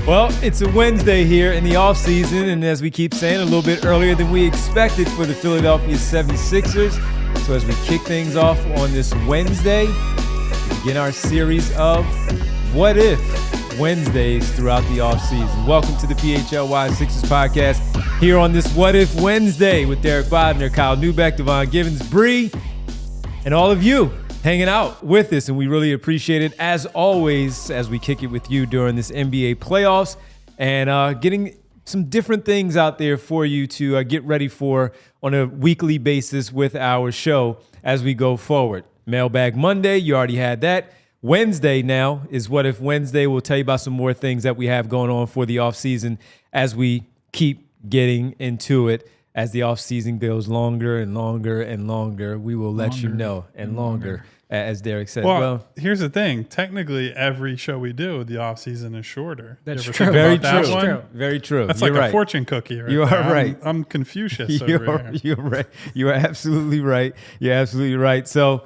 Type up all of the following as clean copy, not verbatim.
Well, it's a Wednesday here in the offseason, and as we keep saying, a little bit earlier than we expected for the Philadelphia 76ers. So as we kick things off on this Wednesday, we begin our series of What If Wednesdays throughout the offseason. Welcome to the PHLY Sixers podcast here on this What If Wednesday with Derek Bodner, Kyle Neubeck, Devon Givens, Bree, and all of you hanging out with us, and we really appreciate it as always as we kick it with you during this NBA playoffs and getting some different things out there for you to get ready for on a weekly basis with our show as we go forward. Mailbag Monday, you already had that. Wednesday now is What If Wednesday. We'll tell you about some more things that we have going on for the offseason as we keep getting into it. As the offseason goes longer and longer and longer, we will let you know, and longer. As Derek said. Well, here's the thing. Technically, every show we do, the off season is shorter. That's true. Very true. Very true. That's You're like right. a fortune cookie right You are there. right. I'm Confucius over here. You're right. You are absolutely right. You're absolutely right. So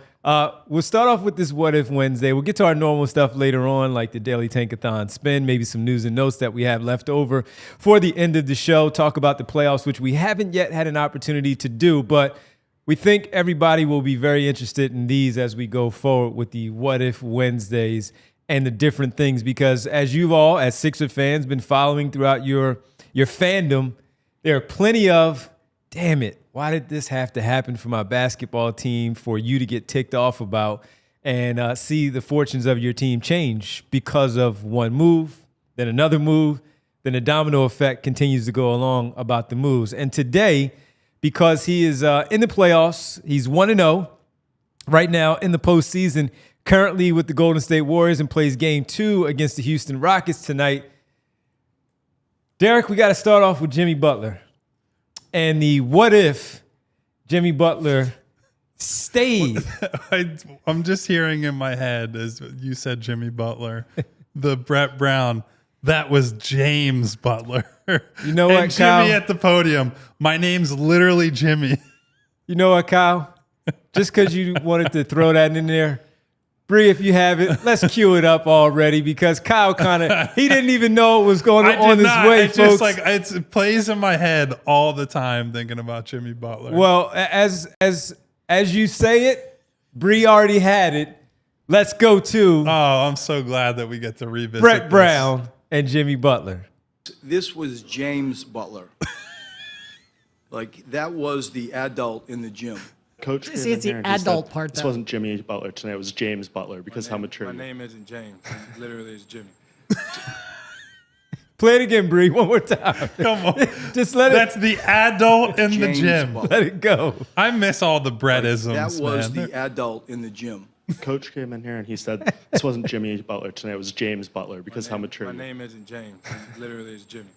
we'll start off with this What If Wednesday. We'll get to our normal stuff later on, like the Daily Tankathon spin, maybe some news and notes that we have left over for the end of the show, talk about the playoffs, which we haven't yet had an opportunity to do, but we think everybody will be very interested in these as we go forward with the What If Wednesdays and the different things, because as you've all, as Sixer fans, been following throughout your fandom, there are plenty of, damn it, why did this have to happen for my basketball team for you to get ticked off about and see the fortunes of your team change because of one move, then another move, then a domino effect continues to go along about the moves. And today, because he is in the playoffs, he's 1-0 right now in the postseason, currently with the Golden State Warriors, and plays Game 2 against the Houston Rockets tonight. Derek, we got to start off with Jimmy Butler. And the what if Jimmy Butler stayed. I'm just hearing in my head, as you said, Jimmy Butler, the Brett Brown. That was James Butler. You know what, and Kyle? Jimmy at the podium. My name's literally Jimmy. You know what, Kyle? Just because you wanted to throw that in there, Bree, if you have it, let's cue it up already, because Kyle he didn't even know what was going on this way, it's folks. Just it plays in my head all the time thinking about Jimmy Butler. Well, as you say it, Bree already had it. Let's go to I'm so glad that we get to revisit Brett this. Brown and Jimmy Butler. This was James Butler. Like, that was the adult in the gym. Coach See, it's the adult part, This though. wasn't Jimmy Butler tonight. It was James Butler because how mature My you are. name isn't James. Literally, it's Jimmy. Play it again, Bree, one more time. Come on. Just let That's the adult in the James gym. Butler. let it go. I miss all the Brettisms, That was man. the adult in the gym. Coach came in here and he said, this wasn't Jimmy Butler tonight. It was James Butler because how mature My you are. name isn't James. Literally, it's Jimmy.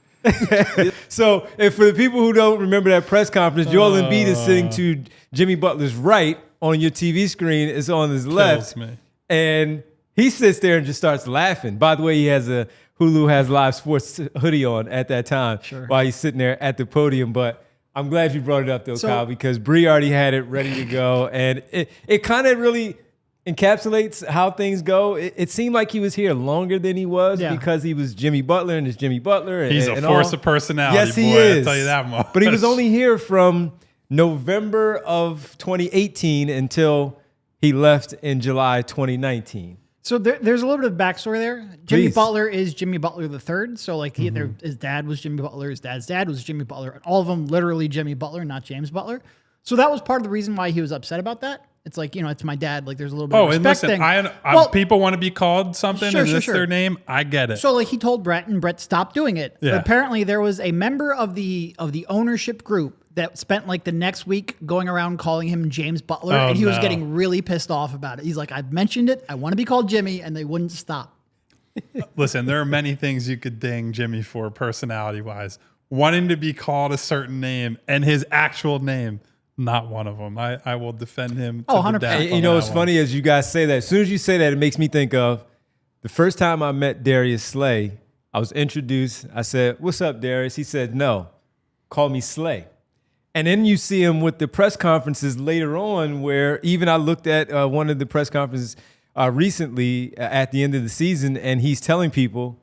So, if for the people who don't remember that press conference, Joel Embiid is sitting to Jimmy Butler's right on your TV screen. It's on his left. me. And he sits there and just starts laughing. By the way, he has a Hulu Has Live Sports hoodie on at that time while he's sitting there at the podium. But I'm glad you brought it up, though, Kyle, because Bree already had it ready to go. And it kind of really encapsulates how things go. It seemed like he was here longer than he was because he was Jimmy Butler and it's Jimmy Butler. He's a force of personality, yes, he boy, is. I'll tell you that much. But he was only here from November of 2018 until he left in July 2019. So there's a little bit of backstory there. Jimmy Please. Butler is Jimmy Butler III. So like his dad was Jimmy Butler, his dad's dad was Jimmy Butler. All of them literally Jimmy Butler, not James Butler. So that was part of the reason why he was upset about that. It's like, it's my dad. Like there's a little bit of and respect listen, thing. people want to be called something. Sure, Is this sure. their name? I get it. So like he told Brett, and Brett stopped doing it. Yeah. But apparently there was a member of the ownership group that spent like the next week going around calling him James Butler, and he was getting really pissed off about it. He's like, I've mentioned it. I want to be called Jimmy, and they wouldn't stop. Listen, there are many things you could ding Jimmy for personality-wise. Wanting to be called a certain name and his actual name, not one of them. I will defend him to the 100%. death And, on you know, that it's one. funny as you guys say that. As soon as you say that, it makes me think of the first time I met Darius Slay. I was introduced. I said, "What's up, Darius?" He said, "No, call me Slay." And then you see him with the press conferences later on, where even I looked at one of the press conferences recently at the end of the season, and he's telling people,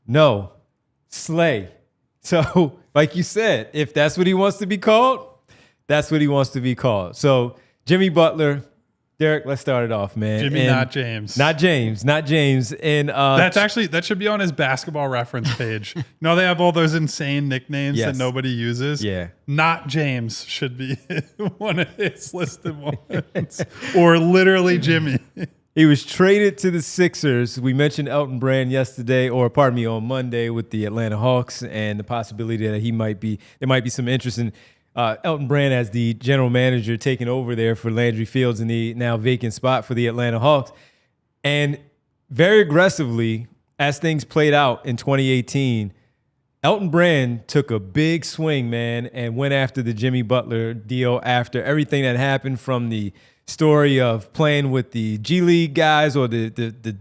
No, Slay. So, like you said, if that's what he wants to be called, that's what he wants to be called. So, Jimmy Butler, Derek, let's start it off, man. Jimmy, not James. Not James. And that should be on his basketball reference page. No, they have all those insane nicknames Yes. that nobody uses. Yeah. Not James should be one of his listed ones. Or literally Jimmy. he was traded to the Sixers. We mentioned Elton Brand yesterday, or pardon me, on Monday with the Atlanta Hawks, and the possibility that there might be some interest in Elton Brand as the general manager taking over there for Landry Fields in the now vacant spot for the Atlanta Hawks. And very aggressively, as things played out in 2018, Elton Brand took a big swing, man, and went after the Jimmy Butler deal after everything that happened, from the story of playing with the G League guys or the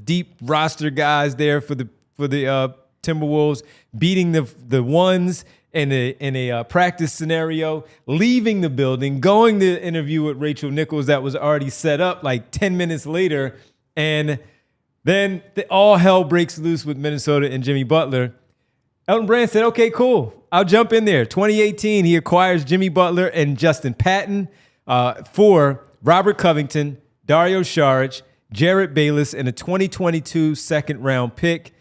deep roster guys there for the Timberwolves, beating the ones in a practice scenario, leaving the building, going to interview with Rachel Nichols that was already set up like 10 minutes later, and then all hell breaks loose with Minnesota and Jimmy Butler. Elton Brand said, okay, cool, I'll jump in there. 2018, he acquires Jimmy Butler and Justin Patton for Robert Covington, Dario Saric, Jarrett Bayless, and a 2022 second-round pick,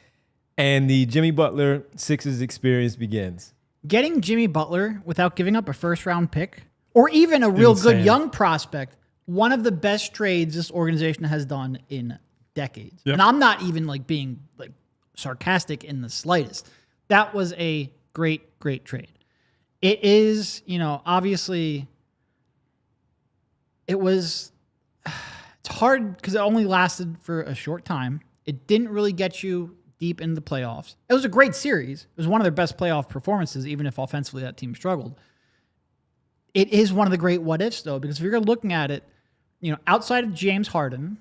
and the Jimmy Butler Sixers experience begins. Getting Jimmy Butler without giving up a first-round pick or even a real good Insane. young prospect, one of the best trades this organization has done in decades. Yep. And I'm not even like being like sarcastic in the slightest. That was a great, great trade. It is, obviously it's hard because it only lasted for a short time. It didn't really get you deep into the playoffs. It was a great series. It was one of their best playoff performances, even if offensively that team struggled. It is one of the great what ifs, though, because if you're looking at it, outside of James Harden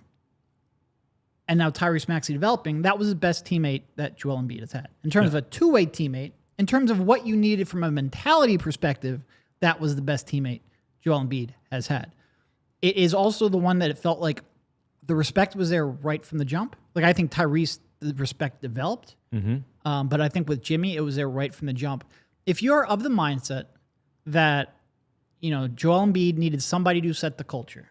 and now Tyrese Maxey developing, that was the best teammate that Joel Embiid has had. In terms of a two-way teammate, in terms of what you needed from a mentality perspective, that was the best teammate Joel Embiid has had. It is also the one that it felt like the respect was there right from the jump. Like, I think Tyrese, the respect developed. But I think with Jimmy, it was there right from the jump. If you're of the mindset that, Joel Embiid needed somebody to set the culture,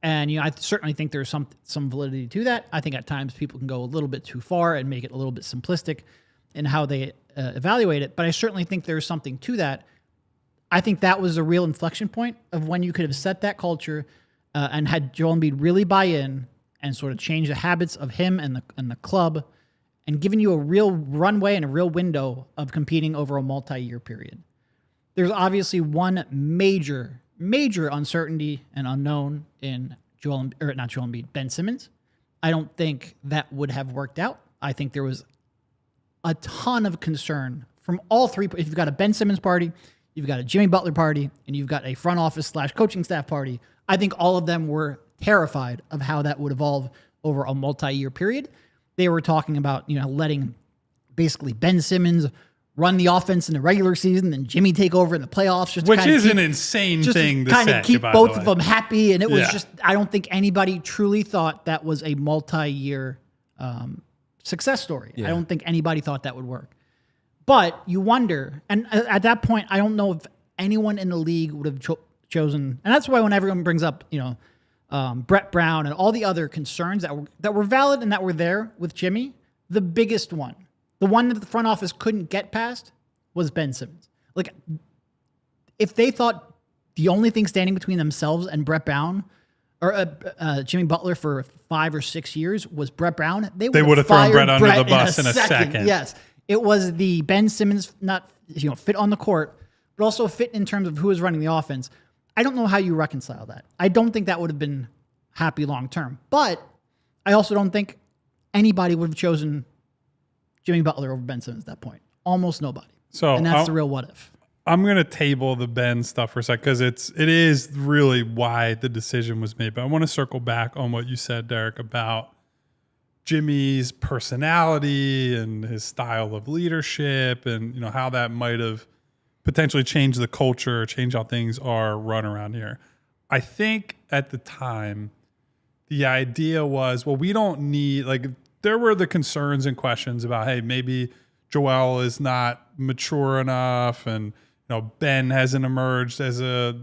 and, I certainly think there's some validity to that. I think at times people can go a little bit too far and make it a little bit simplistic in how they evaluate it. But I certainly think there's something to that. I think that was a real inflection point of when you could have set that culture and had Joel Embiid really buy in and sort of change the habits of him and the club, and given you a real runway and a real window of competing over a multi-year period. There's obviously one major uncertainty and unknown in Ben Simmons. I don't think that would have worked out. I think there was a ton of concern from all three. If you've got a Ben Simmons party, you've got a Jimmy Butler party, and you've got a front office / coaching staff party, I think all of them were terrified of how that would evolve over a multi-year period. They were talking about, letting basically Ben Simmons run the offense in the regular season and Jimmy take over in the playoffs. Just Which is an insane thing to say. Kind of keep by both the of way. them happy. And it was Yeah. I don't think anybody truly thought that was a multi-year success story. Yeah. I don't think anybody thought that would work. But you wonder, and at that point, I don't know if anyone in the league would have chosen, and that's why when everyone brings up, Brett Brown and all the other concerns that were valid and that were there with Jimmy, the biggest one, the one that the front office couldn't get past, was Ben Simmons. Like, if they thought the only thing standing between themselves and Brett Brown or Jimmy Butler for 5 or 6 years was Brett Brown, they would have thrown fired Brett under the Brett bus in a second. Yes, it was the Ben Simmons not fit on the court, but also fit in terms of who was running the offense. I don't know how you reconcile that. I don't think that would have been happy long term. But I also don't think anybody would have chosen Jimmy Butler over Ben Simmons at that point. Almost nobody. And that's the real what if. I'm going to table the Ben stuff for a sec because it is really why the decision was made. But I want to circle back on what you said, Derek, about Jimmy's personality and his style of leadership and how that might have potentially changed the culture, changed how things are run around here. I think at the time, the idea was, well, we don't need, there were the concerns and questions about, hey, maybe Joel is not mature enough, and Ben hasn't emerged as a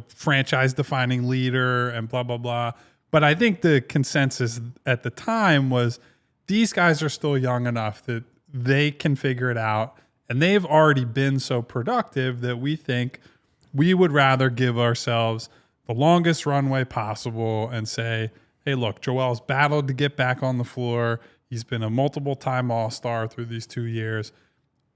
franchise-defining leader, and blah blah blah. But I think the consensus at the time was these guys are still young enough that they can figure it out, and they've already been so productive that we think we would rather give ourselves the longest runway possible and say, hey, look, Joel's battled to get back on the floor. He's been a multiple-time All-Star through these 2 years.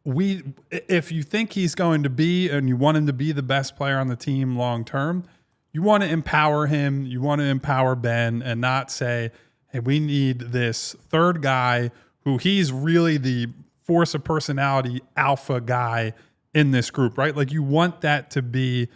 If you think he's going to be, and you want him to be the best player on the team long-term, you want to empower him. You want to empower Ben and not say, hey, we need this third guy who he's really the force of personality alpha guy in this group, right? Like you want that to be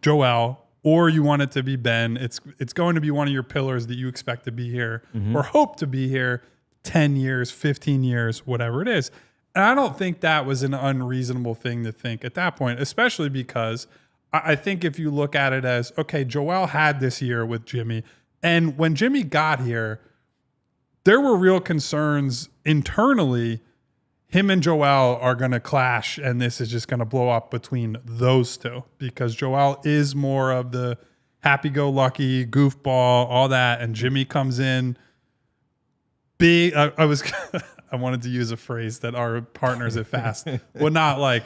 Joel, or you want it to be Ben. It's going to be one of your pillars that you expect to be here or hope to be here 10 years, 15 years, whatever it is. And I don't think that was an unreasonable thing to think at that point, especially because I think if you look at it as, okay, Joel had this year with Jimmy, and when Jimmy got here, there were real concerns internally. Him and Joel are going to clash, and this is just going to blow up between those two because Joel is more of the happy-go-lucky, goofball, all that, and Jimmy comes in big. I wanted to use a phrase that our partners at Fast would not like,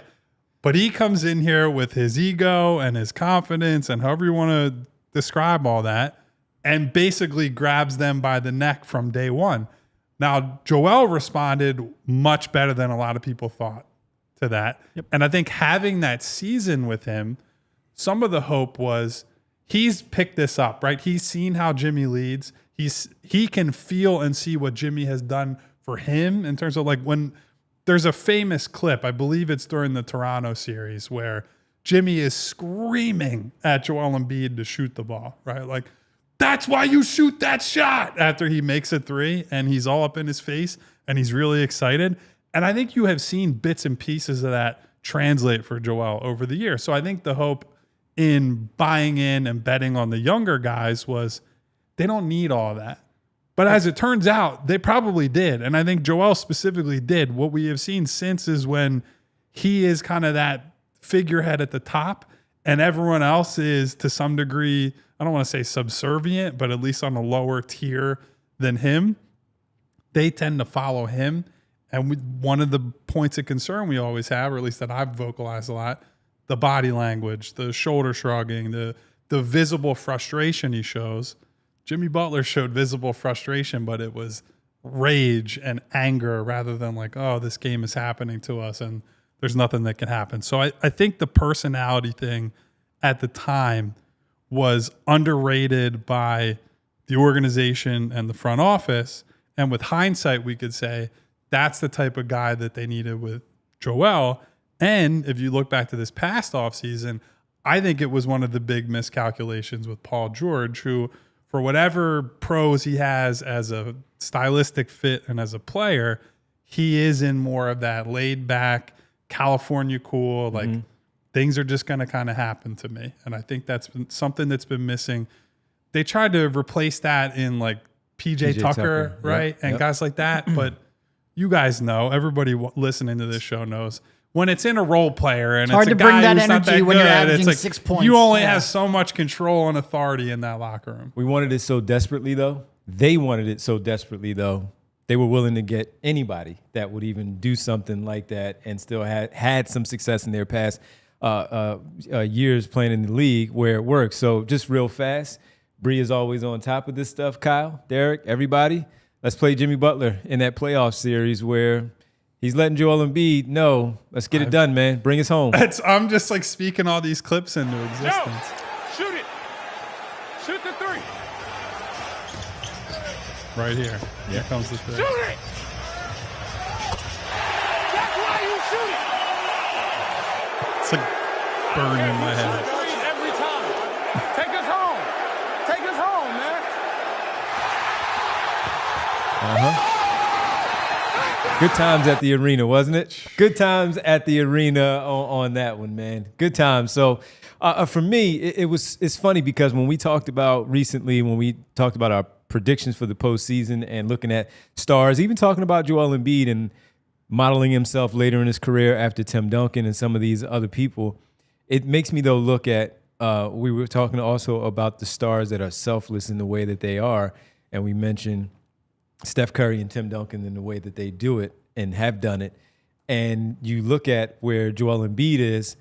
but he comes in here with his ego and his confidence and however you want to describe all that, and basically grabs them by the neck from day one. Now, Joel responded much better than a lot of people thought to that. Yep. And I think having that season with him, some of the hope was he's picked this up, right? He's seen how Jimmy leads. He can feel and see what Jimmy has done for him in terms of like when there's a famous clip, I believe it's during the Toronto series, where Jimmy is screaming at Joel Embiid to shoot the ball, right? Like, that's why you shoot that shot after he makes a three, and he's all up in his face and he's really excited. And I think you have seen bits and pieces of that translate for Joel over the years. So I think the hope in buying in and betting on the younger guys was they don't need all that. But as it turns out, they probably did. And I think Joel specifically did. What we have seen since is when he is kind of that figurehead at the top and everyone else is to some degree, I don't want to say subservient, but at least on a lower tier than him, they tend to follow him. And one of the points of concern we always have, or at least that I've vocalized a lot, the body language, the shoulder shrugging, the visible frustration he shows. Jimmy Butler showed visible frustration, but it was rage and anger rather than like, oh, this game is happening to us and there's nothing that can happen. So I think the personality thing at the time was underrated by the organization and the front office. And with hindsight, we could say that's the type of guy that they needed with Joel. And if you look back to this past offseason, I think it was one of the big miscalculations with Paul George, who, for whatever pros he has as a stylistic fit and as a player, he is in more of that laid back, California cool, like things are just going to kind of happen to me. And I think that's been something that's been missing. They tried to replace that in like PJ Tucker, right? And guys like that. But you guys know, everybody listening to this show knows, when it's in a role player and it's a guy who's not that good, when you're averaging like 6 points. You only have so much control and authority in that locker room. We wanted it so desperately, though. They wanted it so desperately, though. They were willing to get anybody that would even do something like that and still had some success in their past years playing in the league where it works. So just real fast, Bree is always on top of this stuff. Kyle, Derek, everybody, let's play Jimmy Butler in that playoff series where he's letting Joel Embiid know, let's get it done, man. Bring us home. I'm just like speaking all these clips into existence. Shoot it. Shoot the three. Right here. Here comes the three. Shoot it. That's why you shoot it. It's like burning in my head. Every time. Take us home. Take us home, man. Good times at the arena, wasn't it? Good times at the arena on that one, man. Good times. So for me, it's funny because when we talked about recently, when we talked about our predictions for the postseason and looking at stars, even talking about Joel Embiid, and modeling himself later in his career after Tim Duncan and some of these other people. It makes me, though, look at, we were talking also about the stars that are selfless in the way that they are. And we mentioned Steph Curry and Tim Duncan in the way that they do it and have done it. And you look at where Joel Embiid is,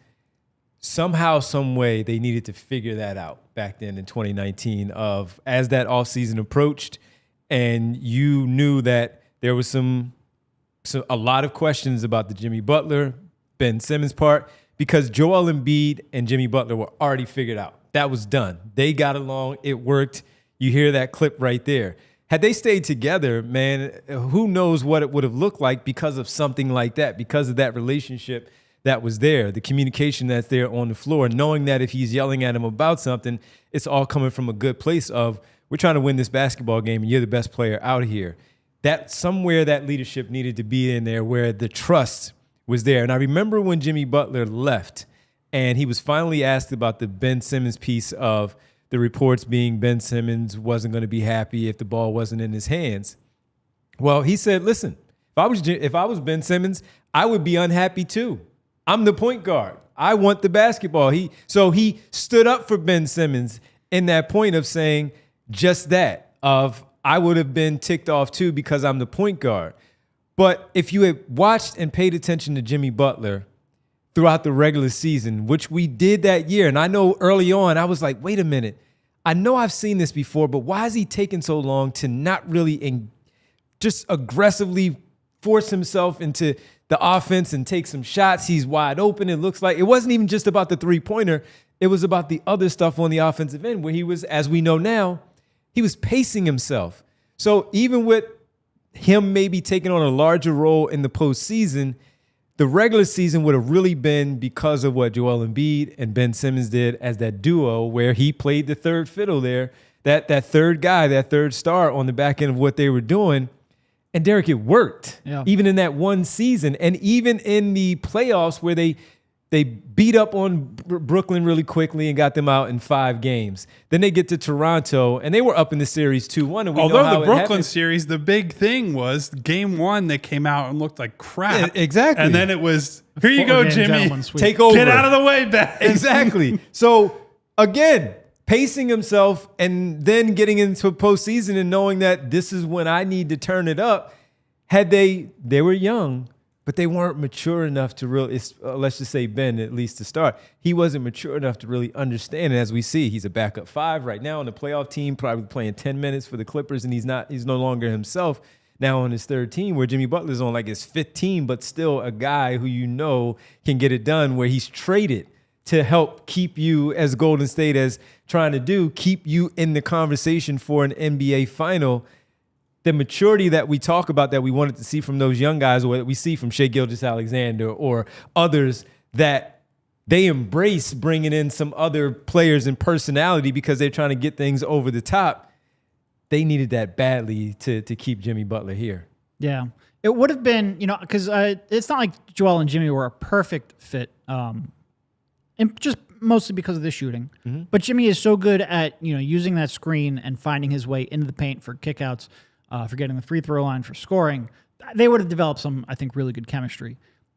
somehow, some way, they needed to figure that out back then in 2019 of as that offseason approached and you knew that there was a lot of questions about the Jimmy Butler, Ben Simmons part because Joel Embiid and Jimmy Butler were already figured out. That was done. They got along. It worked. You hear that clip right there. Had they stayed together, man, who knows what it would have looked like because of something like that, because of that relationship that was there, the communication that's there on the floor, knowing that if he's yelling at him about something, it's all coming from a good place of, we're trying to win this basketball game and you're the best player out here. That somewhere that leadership needed to be in there where the trust was there. And I remember when Jimmy Butler left and he was finally asked about the Ben Simmons piece of the reports being Ben Simmons wasn't going to be happy if the ball wasn't in his hands. Well, he said, listen, if I was Ben Simmons, I would be unhappy too. I'm the point guard. I want the basketball. So he stood up for Ben Simmons in that point of saying just that, of I would have been ticked off too because I'm the point guard. But if you had watched and paid attention to Jimmy Butler throughout the regular season, which we did that year, and I know early on I was like, wait a minute, I know I've seen this before, but why is he taking so long to not really just aggressively force himself into the offense and take some shots? He's wide open. It looks like it wasn't even just about the three-pointer. It was about the other stuff on the offensive end where he was, as we know now, he was pacing himself. So even with him maybe taking on a larger role in the postseason, the regular season would have really been because of what Joel Embiid and Ben Simmons did as that duo where he played the third fiddle there, that third guy, that third star on the back end of what they were doing. And Derek, it worked, even in that one season. And even in the playoffs where they beat up on Brooklyn really quickly and got them out in 5 games. Then they get to Toronto, and they were up in the series 2-1. And although the Brooklyn series, the big thing was game 1, they came out and looked like crap. Yeah, exactly. And then it was, here you go, Jimmy. Take over. Get out of the way, Ben. Exactly. So, again, pacing himself and then getting into a postseason and knowing that this is when I need to turn it up. Had they were young, but they weren't mature enough to really, let's just say Ben, at least to start, he wasn't mature enough to really understand. And as we see, he's a backup 5 right now on the playoff team, probably playing 10 minutes for the Clippers, and he's no longer himself now on his 3rd team, where Jimmy Butler's on like his 5th team, but still a guy who you know can get it done, where he's traded to help keep you, as Golden State is trying to do, keep you in the conversation for an NBA final. The maturity that we talk about that we wanted to see from those young guys, or that we see from Shai Gilgeous-Alexander or others, that they embrace bringing in some other players and personality because they're trying to get things over the top. They needed that badly to keep Jimmy Butler here. Yeah. It would have been, because it's not like Joel and Jimmy were a perfect fit, and just mostly because of the shooting. Mm-hmm. But Jimmy is so good at, using that screen and finding his way into the paint for kickouts, for getting the free throw line, for scoring. They would have developed some, I think, really good chemistry.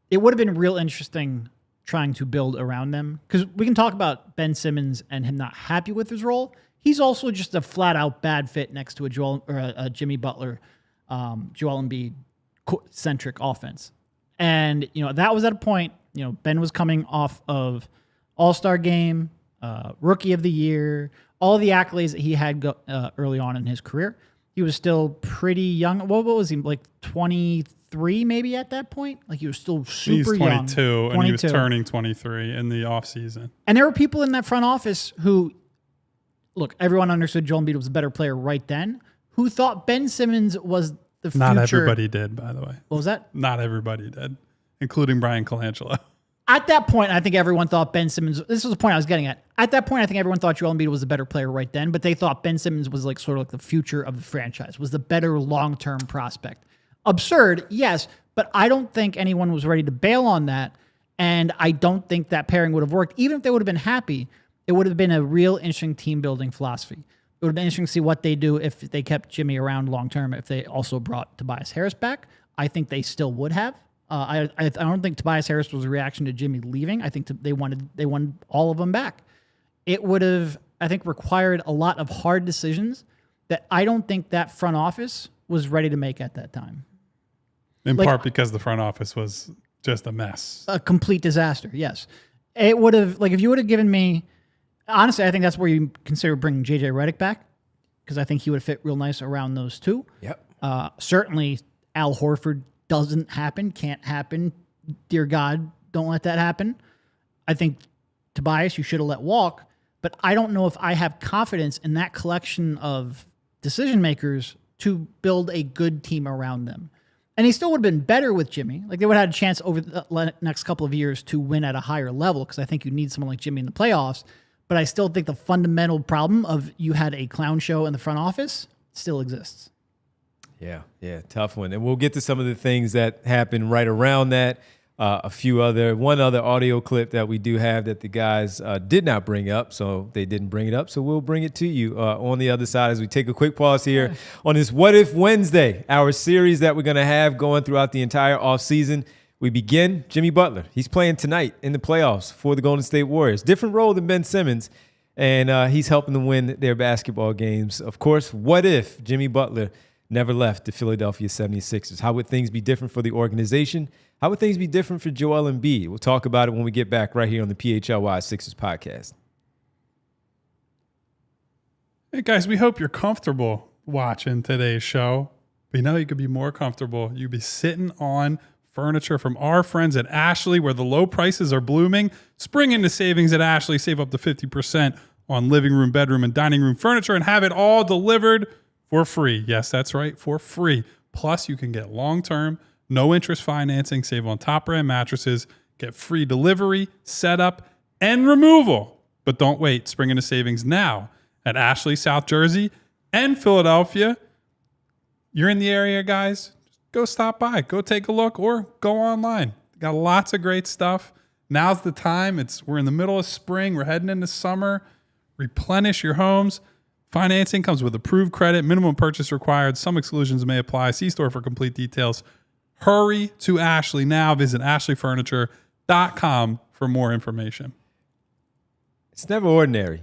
It would have been real interesting trying to build around them, because we can talk about Ben Simmons and him not happy with his role. He's also just a flat-out bad fit next to a Jimmy Butler, Joel Embiid centric offense. And that was at a point. Ben was coming off of All-Star game, Rookie of the Year, all the accolades that he had early on in his career. He was still pretty young. What was he, like 23 maybe at that point? Like he was still super young. He's 22, and he was turning 23 in the offseason. And there were people in that front office who, look, everyone understood Joel Embiid was a better player right then, who thought Ben Simmons was the future. Not everybody did, by the way. What was that? Not everybody did, including Brian Colangelo. At that point, I think everyone thought Ben Simmons, this was the point I was getting at. At that point, I think everyone thought Joel Embiid was a better player right then, but they thought Ben Simmons was like sort of like the future of the franchise, was the better long-term prospect. Absurd, yes, but I don't think anyone was ready to bail on that, and I don't think that pairing would have worked. Even if they would have been happy, it would have been a real interesting team-building philosophy. It would have been interesting to see what they do if they kept Jimmy around long-term, if they also brought Tobias Harris back. I think they still would have. I don't think Tobias Harris was a reaction to Jimmy leaving. I think they wanted all of them back. It would have, I think, required a lot of hard decisions that I don't think that front office was ready to make at that time. In part because the front office was just a mess. A complete disaster, yes. It would have, if you would have given me, honestly, I think that's where you consider bringing J.J. Redick back, because I think he would have fit real nice around those two. Yep. Certainly, Al Horford doesn't happen, can't happen. Dear God, don't let that happen. I think Tobias, you should have let walk, but I don't know if I have confidence in that collection of decision makers to build a good team around them. And he still would have been better with Jimmy. They would have had a chance over the next couple of years to win at a higher level, because I think you need someone like Jimmy in the playoffs. But I still think the fundamental problem of you had a clown show in the front office still exists. Yeah, tough one. And we'll get to some of the things that happened right around that. One other audio clip that we do have that the guys did not bring up, so they didn't bring it up. So we'll bring it to you on the other side as we take a quick pause here on this What If Wednesday, our series that we're going to have going throughout the entire offseason. We begin Jimmy Butler. He's playing tonight in the playoffs for the Golden State Warriors. Different role than Ben Simmons, and he's helping them win their basketball games. Of course, what if Jimmy Butler never left the Philadelphia 76ers? How would things be different for the organization? How would things be different for Joel Embiid? We'll talk about it when we get back right here on the PHLY Sixers podcast. Hey, guys, we hope you're comfortable watching today's show. We know you could be more comfortable. You'd be sitting on furniture from our friends at Ashley, where the low prices are blooming. Spring into savings at Ashley. Save up to 50% on living room, bedroom, and dining room furniture and have it all delivered for free. Yes, that's right, for free. Plus, you can get long-term, no-interest financing, save on top-brand mattresses, get free delivery, setup, and removal. But don't wait. Spring into savings now at Ashley, South Jersey, and Philadelphia. You're in the area, guys. Just go stop by. Go take a look or go online. Got lots of great stuff. Now's the time. We're in the middle of spring. We're heading into summer. Replenish your homes. Financing comes with approved credit. Minimum purchase required. Some exclusions may apply. See store for complete details. Hurry to Ashley now. Visit ashleyfurniture.com for more information. It's never ordinary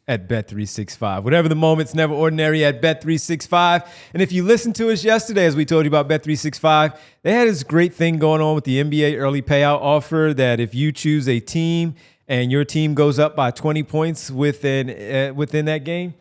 at Bet365. Whatever the moment, it's never ordinary at Bet365. And if you listened to us yesterday, as we told you about Bet365, they had this great thing going on with the NBA early payout offer that if you choose a team and your team goes up by 20 points within that game,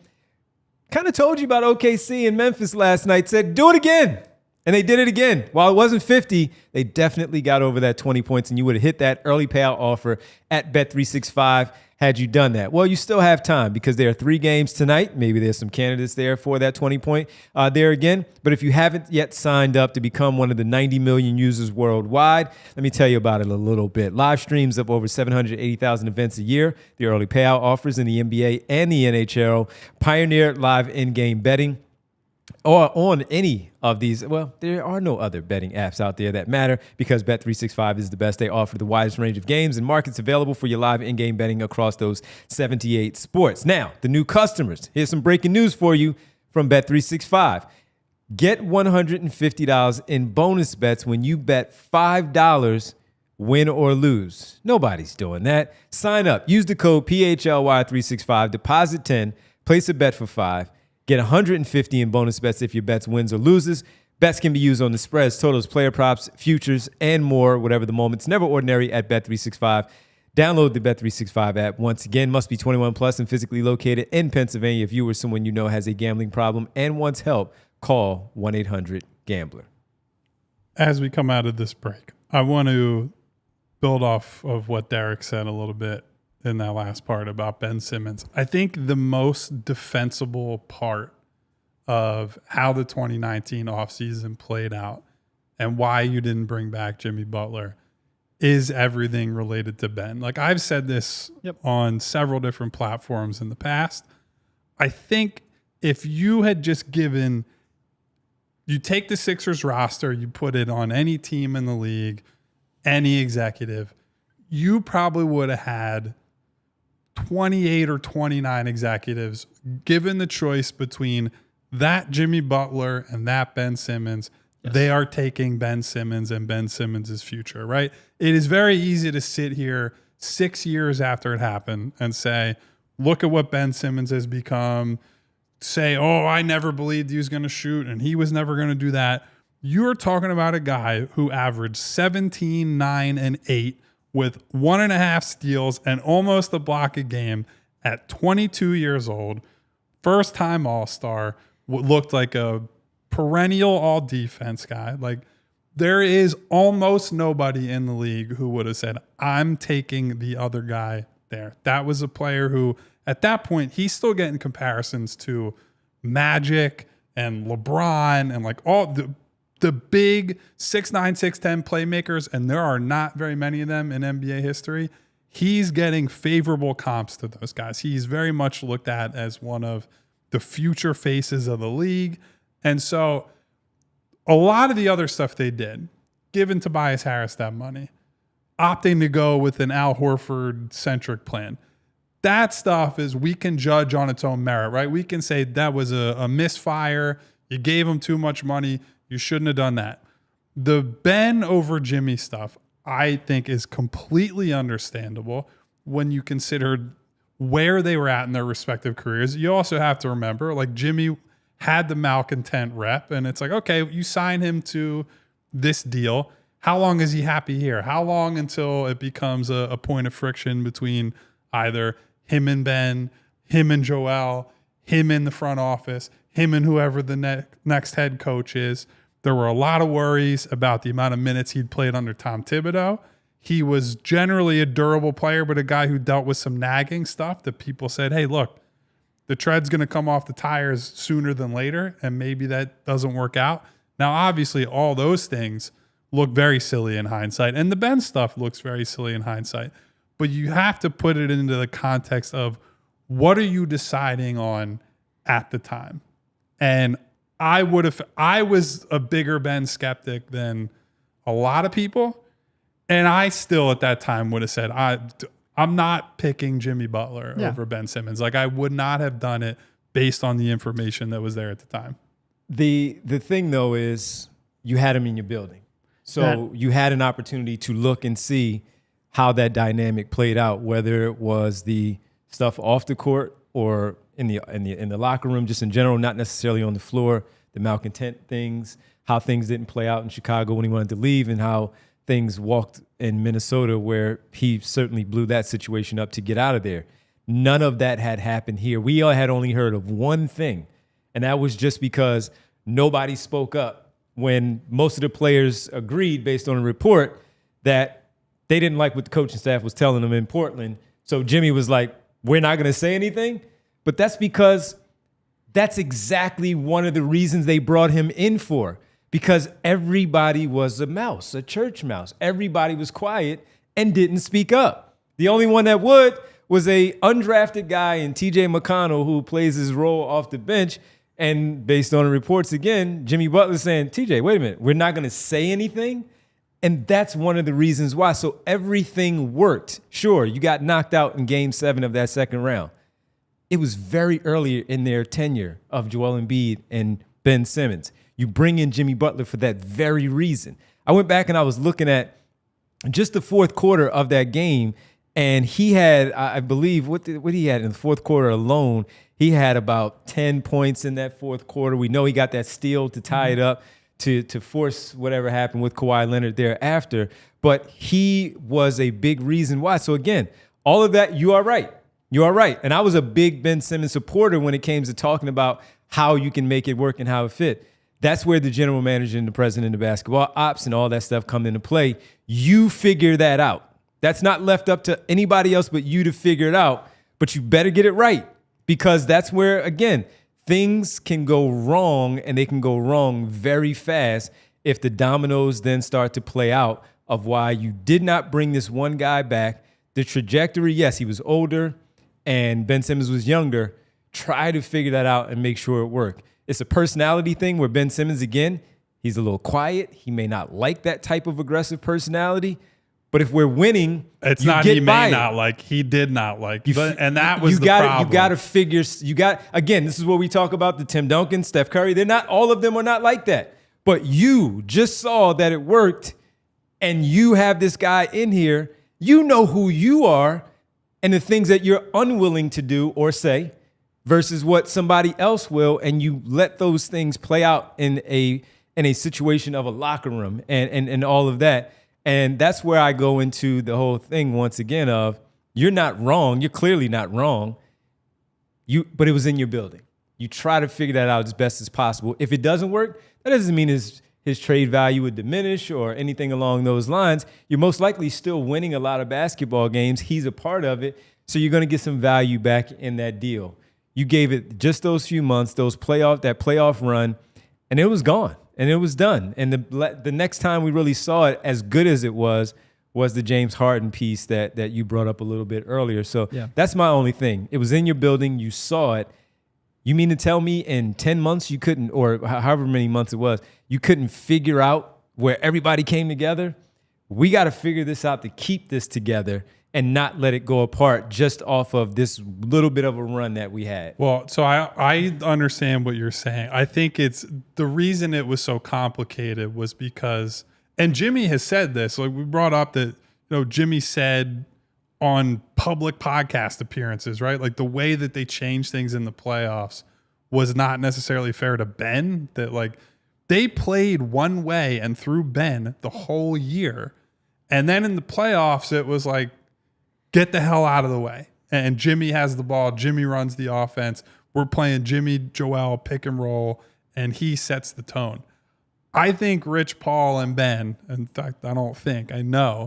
kind of told you about OKC and Memphis last night, said, do it again. And they did it again. While it wasn't 50, they definitely got over that 20 points, and you would have hit that early payout offer at Bet365 had you done that. Well, you still have time because there are 3 games tonight. Maybe there's some candidates there for that 20-point there again. But if you haven't yet signed up to become one of the 90 million users worldwide, let me tell you about it a little bit. Live streams of over 780,000 events a year, the early payout offers in the NBA and the NHL, pioneer live in-game betting, or on any of these. Well, there are no other betting apps out there that matter because Bet365 is the best. They offer the widest range of games and markets available for your live in-game betting across those 78 sports. Now, the new customers, here's some breaking news for you from Bet365. Get $150 in bonus bets when you bet $5, win or lose. Nobody's doing that. Sign up. Use the code PHLY365, deposit 10, place a bet for $5. Get $150 in bonus bets if your bets wins or loses. Bets can be used on the spreads, totals, player props, futures, and more, whatever the moment. It's never ordinary at Bet365. Download the Bet365 app. Once again, must be 21 plus and physically located in Pennsylvania. If you or someone you know has a gambling problem and wants help, call 1-800-GAMBLER. As we come out of this break, I want to build off of what Derek said a little bit in that last part about Ben Simmons. I think the most defensible part of how the 2019 offseason played out and why you didn't bring back Jimmy Butler is everything related to Ben. Like I've said this on several different platforms in the past. I think if you had just you take the Sixers roster, you put it on any team in the league, any executive, you probably would have had 28 or 29 executives given the choice between that Jimmy Butler and that Ben Simmons. They are taking Ben Simmons and Ben Simmons' future, right? It is very easy to sit here 6 years after it happened and say, look at what Ben Simmons has become. Say, oh, I never believed he was going to shoot and he was never going to do that. You're talking about a guy who averaged 17, 9, and 8 with 1.5 steals and almost a block a game at 22 years old, first-time All-Star, looked like a perennial all-defense guy. Like, there is almost nobody in the league who would have said, I'm taking the other guy there. That was a player who, at that point, he's still getting comparisons to Magic and LeBron and like all the big 6'9", 6'10" playmakers, and there are not very many of them in NBA history. He's getting favorable comps to those guys. He's very much looked at as one of the future faces of the league. And so a lot of the other stuff they did, giving Tobias Harris that money, opting to go with an Al Horford-centric plan, that stuff is we can judge on its own merit, right? We can say that was a misfire. You gave him too much money. You shouldn't have done that. The Ben over Jimmy stuff, I think, is completely understandable when you consider where they were at in their respective careers. You also have to remember, like, Jimmy had the malcontent rep, and it's like, okay, you sign him to this deal. How long is he happy here? How long until it becomes a point of friction between either him and Ben, him and Joel, him in the front office, him and whoever the next head coach is? There were a lot of worries about the amount of minutes he'd played under Tom Thibodeau. He was generally a durable player, but a guy who dealt with some nagging stuff that people said, hey, look, the tread's going to come off the tires sooner than later, and maybe that doesn't work out. Now, obviously, all those things look very silly in hindsight, and the Ben stuff looks very silly in hindsight. But you have to put it into the context of what are you deciding on at the time? And I was a bigger Ben skeptic than a lot of people. And I still at that time would have said, I'm not picking Jimmy Butler over Ben Simmons. Like, I would not have done it based on the information that was there at the time. The thing, though, is you had him in your building. So you had an opportunity to look and see how that dynamic played out, whether it was the stuff off the court or in the locker room, just in general, not necessarily on the floor, the malcontent things, how things didn't play out in Chicago when he wanted to leave, and how things walked in Minnesota where he certainly blew that situation up to get out of there. None of that had happened here. We all had only heard of one thing, and that was just because nobody spoke up when most of the players agreed based on a report that they didn't like what the coaching staff was telling them in Portland. So Jimmy was like, we're not going to say anything. But that's because that's exactly one of the reasons they brought him in for, because everybody was a mouse, a church mouse. Everybody was quiet and didn't speak up. The only one that would was a undrafted guy in TJ McConnell who plays his role off the bench. And based on the reports, again, Jimmy Butler saying, TJ, wait a minute, we're not going to say anything? And that's one of the reasons why. So everything worked. Sure, you got knocked out in Game 7 of that second round. It was very early in their tenure of Joel Embiid and Ben Simmons. You bring in Jimmy Butler for that very reason. I went back and I was looking at just the fourth quarter of that game, and he had, I believe, what he had in the fourth quarter alone, he had about 10 points in that fourth quarter. We know he got that steal to tie it up to force whatever happened with Kawhi Leonard thereafter, but he was a big reason why. So again, all of that, you are right. You are right. And I was a big Ben Simmons supporter when it came to talking about how you can make it work and how it fit. That's where the general manager and the president of basketball ops and all that stuff come into play. You figure that out. That's not left up to anybody else but you to figure it out. But you better get it right, because that's where, again, things can go wrong, and they can go wrong very fast if the dominoes then start to play out of why you did not bring this one guy back. The trajectory, yes, he was older, and Ben Simmons was younger. Try to figure that out and make sure it worked. It's a personality thing where Ben Simmons, again, he's a little quiet. He may not like that type of aggressive personality. But if we're winning, it's not he may not like, he did not like. And that was the problem. You got to figure, again, this is what we talk about, the Tim Duncan, Steph Curry. All of them are not like that. but you just saw that it worked and you have this guy in here, you know who you are and the things that you're unwilling to do or say versus what somebody else will, and you let those things play out in a situation of a locker room and all of that. And that's where I go into the whole thing once again of you're not wrong. You're clearly not wrong. But it was in your building. You try to figure that out as best as possible. If it doesn't work, that doesn't mean his trade value would diminish or anything along those lines. You're most likely still winning a lot of basketball games. He's a part of it. So you're going to get some value back in that deal. You gave it just those few months, that playoff run, and it was gone and it was done. And the next time we really saw it as good as it was the James Harden piece that you brought up a little bit earlier. So that's my only thing. It was in your building. You saw it. You mean to tell me in 10 months you couldn't, or however many months it was, you couldn't figure out where everybody came together? We got to figure this out to keep this together and not let it go apart just off of this little bit of a run that we had. Well, so I understand what you're saying. I think it's the reason it was so complicated was because, and Jimmy has said this, like we brought up that, Jimmy said on public podcast appearances, right? Like the way that they changed things in the playoffs was not necessarily fair to Ben, that like they played one way and threw Ben the whole year. And then in the playoffs, it was like, get the hell out of the way. And Jimmy has the ball. Jimmy runs the offense. We're playing Jimmy, Joel, pick and roll, and he sets the tone. I think Rich Paul and Ben, in fact, I know,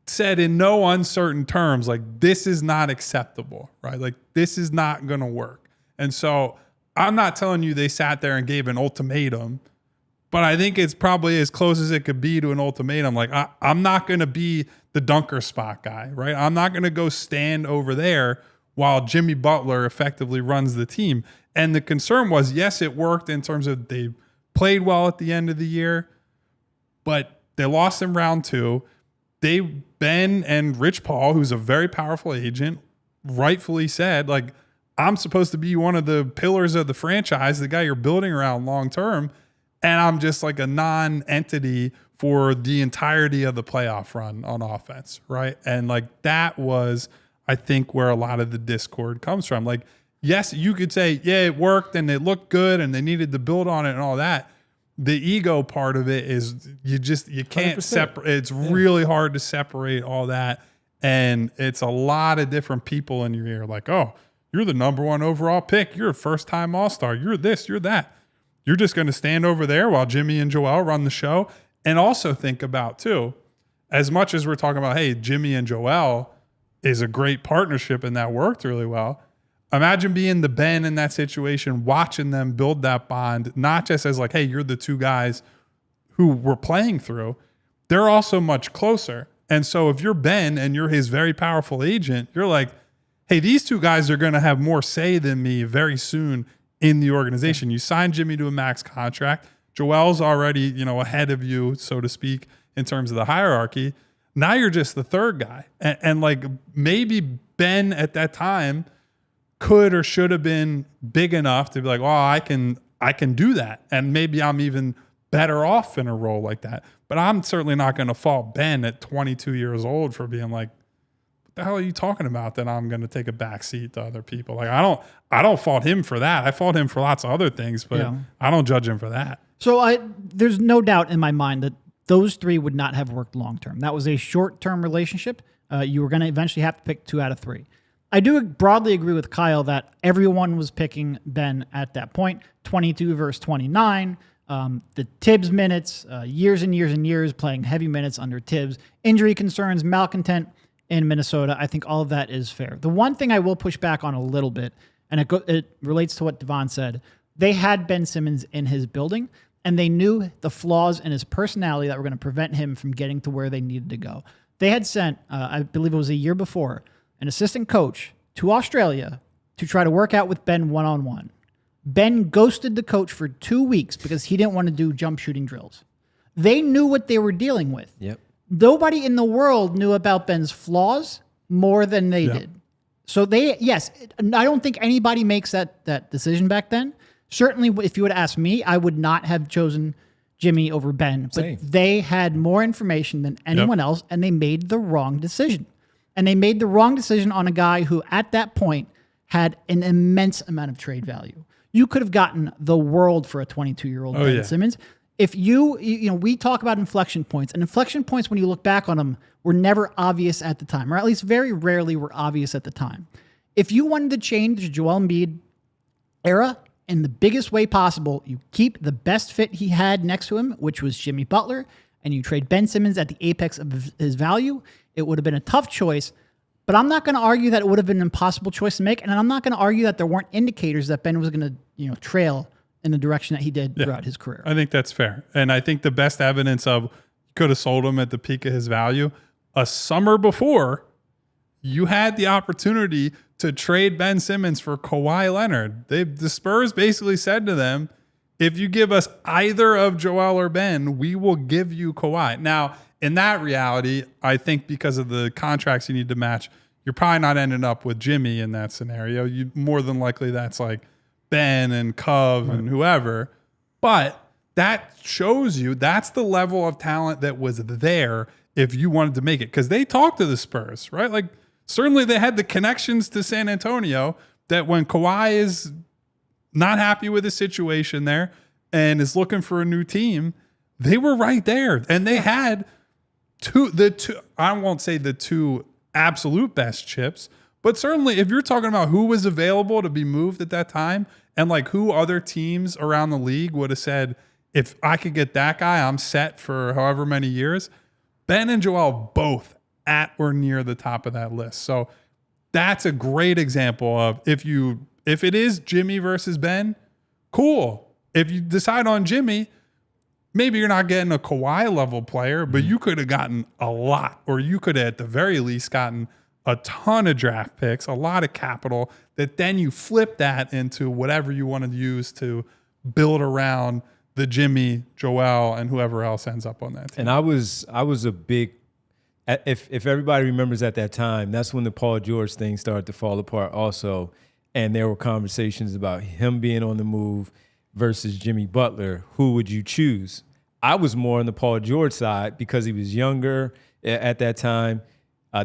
said in no uncertain terms, like, this is not acceptable, right? Like, this is not going to work. And so I'm not telling you they sat there and gave an ultimatum, but I think it's probably as close as it could be to an ultimatum. Like, I'm not going to be the dunker spot guy, right? I'm not going to go stand over there while Jimmy Butler effectively runs the team. And the concern was, yes, it worked in terms of they played well at the end of the year, but they lost in round 2. Ben and Rich Paul, who's a very powerful agent, rightfully said, like, I'm supposed to be one of the pillars of the franchise, the guy you're building around long term, and I'm just like a non-entity for the entirety of the playoff run on offense, right? And like that was, I think, where a lot of the discord comes from. Like, yes, you could say, yeah, it worked and it looked good and they needed to build on it and all that. The ego part of it is you can't separate. It's really hard to separate all that. And it's a lot of different people in your ear. Like, oh, you're the number 1 overall pick. You're a first-time All-Star. You're this, you're that. You're just going to stand over there while Jimmy and Joel run the show. And also think about, too, as much as we're talking about, hey, Jimmy and Joel is a great partnership and that worked really well. Imagine being the Ben in that situation, watching them build that bond, not just as like, hey, you're the two guys who we're playing through. They're also much closer. And so if you're Ben and you're his very powerful agent, you're like, hey, these two guys are going to have more say than me very soon in the organization. You signed Jimmy to a max contract. Joel's already, ahead of you, so to speak, in terms of the hierarchy. Now you're just the third guy. And like maybe Ben at that time could or should have been big enough to be like, oh, I can do that. And maybe I'm even better off in a role like that. But I'm certainly not going to fault Ben at 22 years old for being like, what the hell are you talking about that I'm going to take a back seat to other people? Like, I don't fault him for that. I fault him for lots of other things, but I don't judge him for that. So there's no doubt in my mind that those 3 would not have worked long-term. That was a short-term relationship. You were going to eventually have to pick 2 out of 3. I do broadly agree with Kyle that everyone was picking Ben at that point, 22 versus 29. The Tibbs minutes, years and years and years playing heavy minutes under Tibbs, injury concerns, malcontent in Minnesota. I think all of that is fair. The one thing I will push back on a little bit, and it relates to what Devon said, they had Ben Simmons in his building, and they knew the flaws in his personality that were going to prevent him from getting to where they needed to go. They had sent, I believe it was a year before, an assistant coach to Australia to try to work out with Ben one-on-one. Ben ghosted the coach for 2 weeks because he didn't want to do jump shooting drills. They knew what they were dealing with. Yep. Nobody in the world knew about Ben's flaws more than they did. So I don't think anybody makes that decision back then. Certainly, if you would ask me, I would not have chosen Jimmy over Ben. But Same. they had more information than anyone else, and they made the wrong decision. And they made the wrong decision on a guy who, at that point, had an immense amount of trade value. You could have gotten the world for a 22-year-old Ben Simmons. If we talk about inflection points, and inflection points, when you look back on them, were never obvious at the time, or at least very rarely were obvious at the time. If you wanted to change the Joel Embiid era in the biggest way possible, you keep the best fit he had next to him, which was Jimmy Butler, and you trade Ben Simmons at the apex of his value. It would have been a tough choice, but I'm not going to argue that it would have been an impossible choice to make, and I'm not going to argue that there weren't indicators that Ben was going to, trail in the direction that he did throughout his career. I think that's fair. And I think the best evidence of could have sold him at the peak of his value, a summer before, you had the opportunity to trade Ben Simmons for Kawhi Leonard. The Spurs basically said to them, if you give us either of Joel or Ben, we will give you Kawhi. Now, in that reality, I think because of the contracts you need to match, you're probably not ending up with Jimmy in that scenario. You more than likely that's like Ben and Cove and whoever. But that shows you that's the level of talent that was there if you wanted to make it. Because they talked to the Spurs, right? Like, certainly they had the connections to San Antonio that when Kawhi is not happy with the situation there and is looking for a new team, they were right there. And they had I won't say the two absolute best chips, but certainly if you're talking about who was available to be moved at that time and like who other teams around the league would have said, if I could get that guy, I'm set for however many years. Ben and Joel both at or near the top of that list. So that's a great example of if it is Jimmy versus Ben, cool. If you decide on Jimmy, maybe you're not getting a Kawhi level player, but you could have gotten a lot, or you could have at the very least gotten a ton of draft picks, a lot of capital that then you flip that into whatever you want to use to build around the Jimmy, Joel, and whoever else ends up on that team. And I was a big, if everybody remembers at that time, that's when the Paul George thing started to fall apart also. And there were conversations about him being on the move versus Jimmy Butler. Who would you choose? I was more on the Paul George side because he was younger at that time.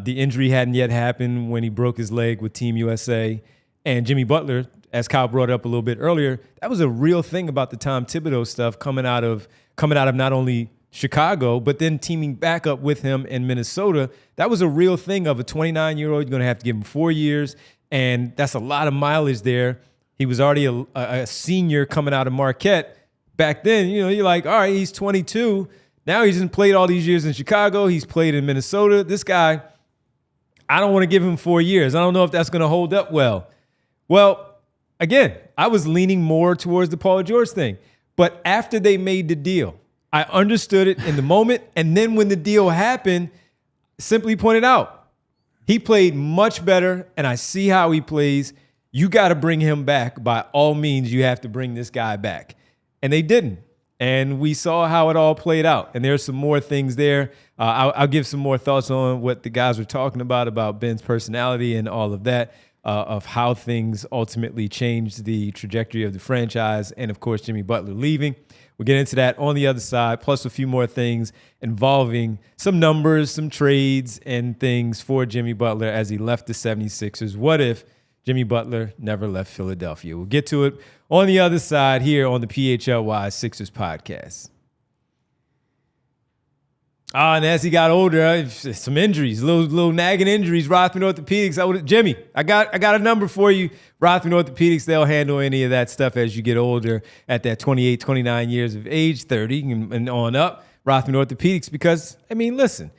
The injury hadn't yet happened when he broke his leg with Team USA. And Jimmy Butler, as Kyle brought up a little bit earlier, that was a real thing about the Tom Thibodeau stuff coming out of not only Chicago, but then teaming back up with him in Minnesota. That was a real thing of a 29-year-old. You're going to have to give him 4 years, and that's a lot of mileage there. He was already a senior coming out of Marquette. Back then, you're like, all right, he's 22. Now he's played all these years in Chicago. He's played in Minnesota. This guy, I don't want to give him 4 years. I don't know if that's going to hold up well. Well, again, I was leaning more towards the Paul George thing. But after they made the deal, I understood it in the moment. And then when the deal happened, simply pointed out, he played much better, and I see how he plays. You got to bring him back. By all means, you have to bring this guy back. And they didn't. And we saw how it all played out. And there's some more things there. I'll give some more thoughts on what the guys were talking about Ben's personality and all of that, of how things ultimately changed the trajectory of the franchise. And, of course, Jimmy Butler leaving. We'll get into that on the other side, plus a few more things involving some numbers, some trades, and things for Jimmy Butler as he left the 76ers. What if Jimmy Butler never left Philadelphia? We'll get to it on the other side here on the PHLY Sixers podcast. And as he got older, some injuries, little nagging injuries. Rothman Orthopedics. Jimmy, I got a number for you. Rothman Orthopedics, they'll handle any of that stuff as you get older at that 28, 29 years of age, 30 and on up. Rothman Orthopedics, because, listen,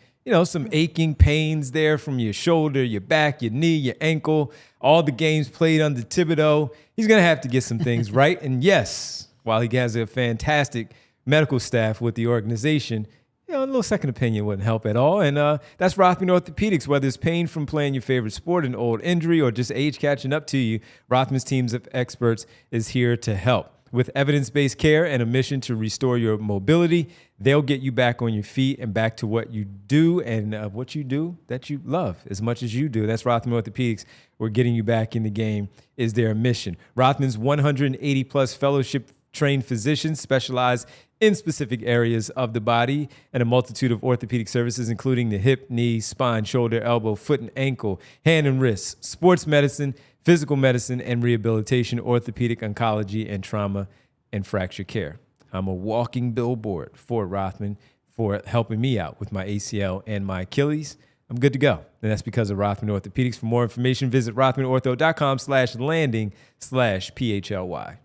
some aching pains there from your shoulder, your back, your knee, your ankle, all the games played under Thibodeau. He's going to have to get some things right. And yes, while he has a fantastic medical staff with the organization, a little second opinion wouldn't help at all. And that's Rothman Orthopedics. Whether it's pain from playing your favorite sport, an old injury, or just age catching up to you, Rothman's teams of experts is here to help. With evidence-based care and a mission to restore your mobility, they'll get you back on your feet and back to what you do and what you do that you love as much as you do. That's Rothman Orthopedics. We're getting you back in the game is their mission. Rothman's 180-plus fellowship-trained physicians specialize in specific areas of the body and a multitude of orthopedic services, including the hip, knee, spine, shoulder, elbow, foot and ankle, hand and wrist, sports medicine, physical medicine and rehabilitation, orthopedic oncology, and trauma and fracture care. I'm a walking billboard for Rothman for helping me out with my ACL and my Achilles. I'm good to go. And that's because of Rothman Orthopedics. For more information, visit rothmanortho.com/landing/PHLY.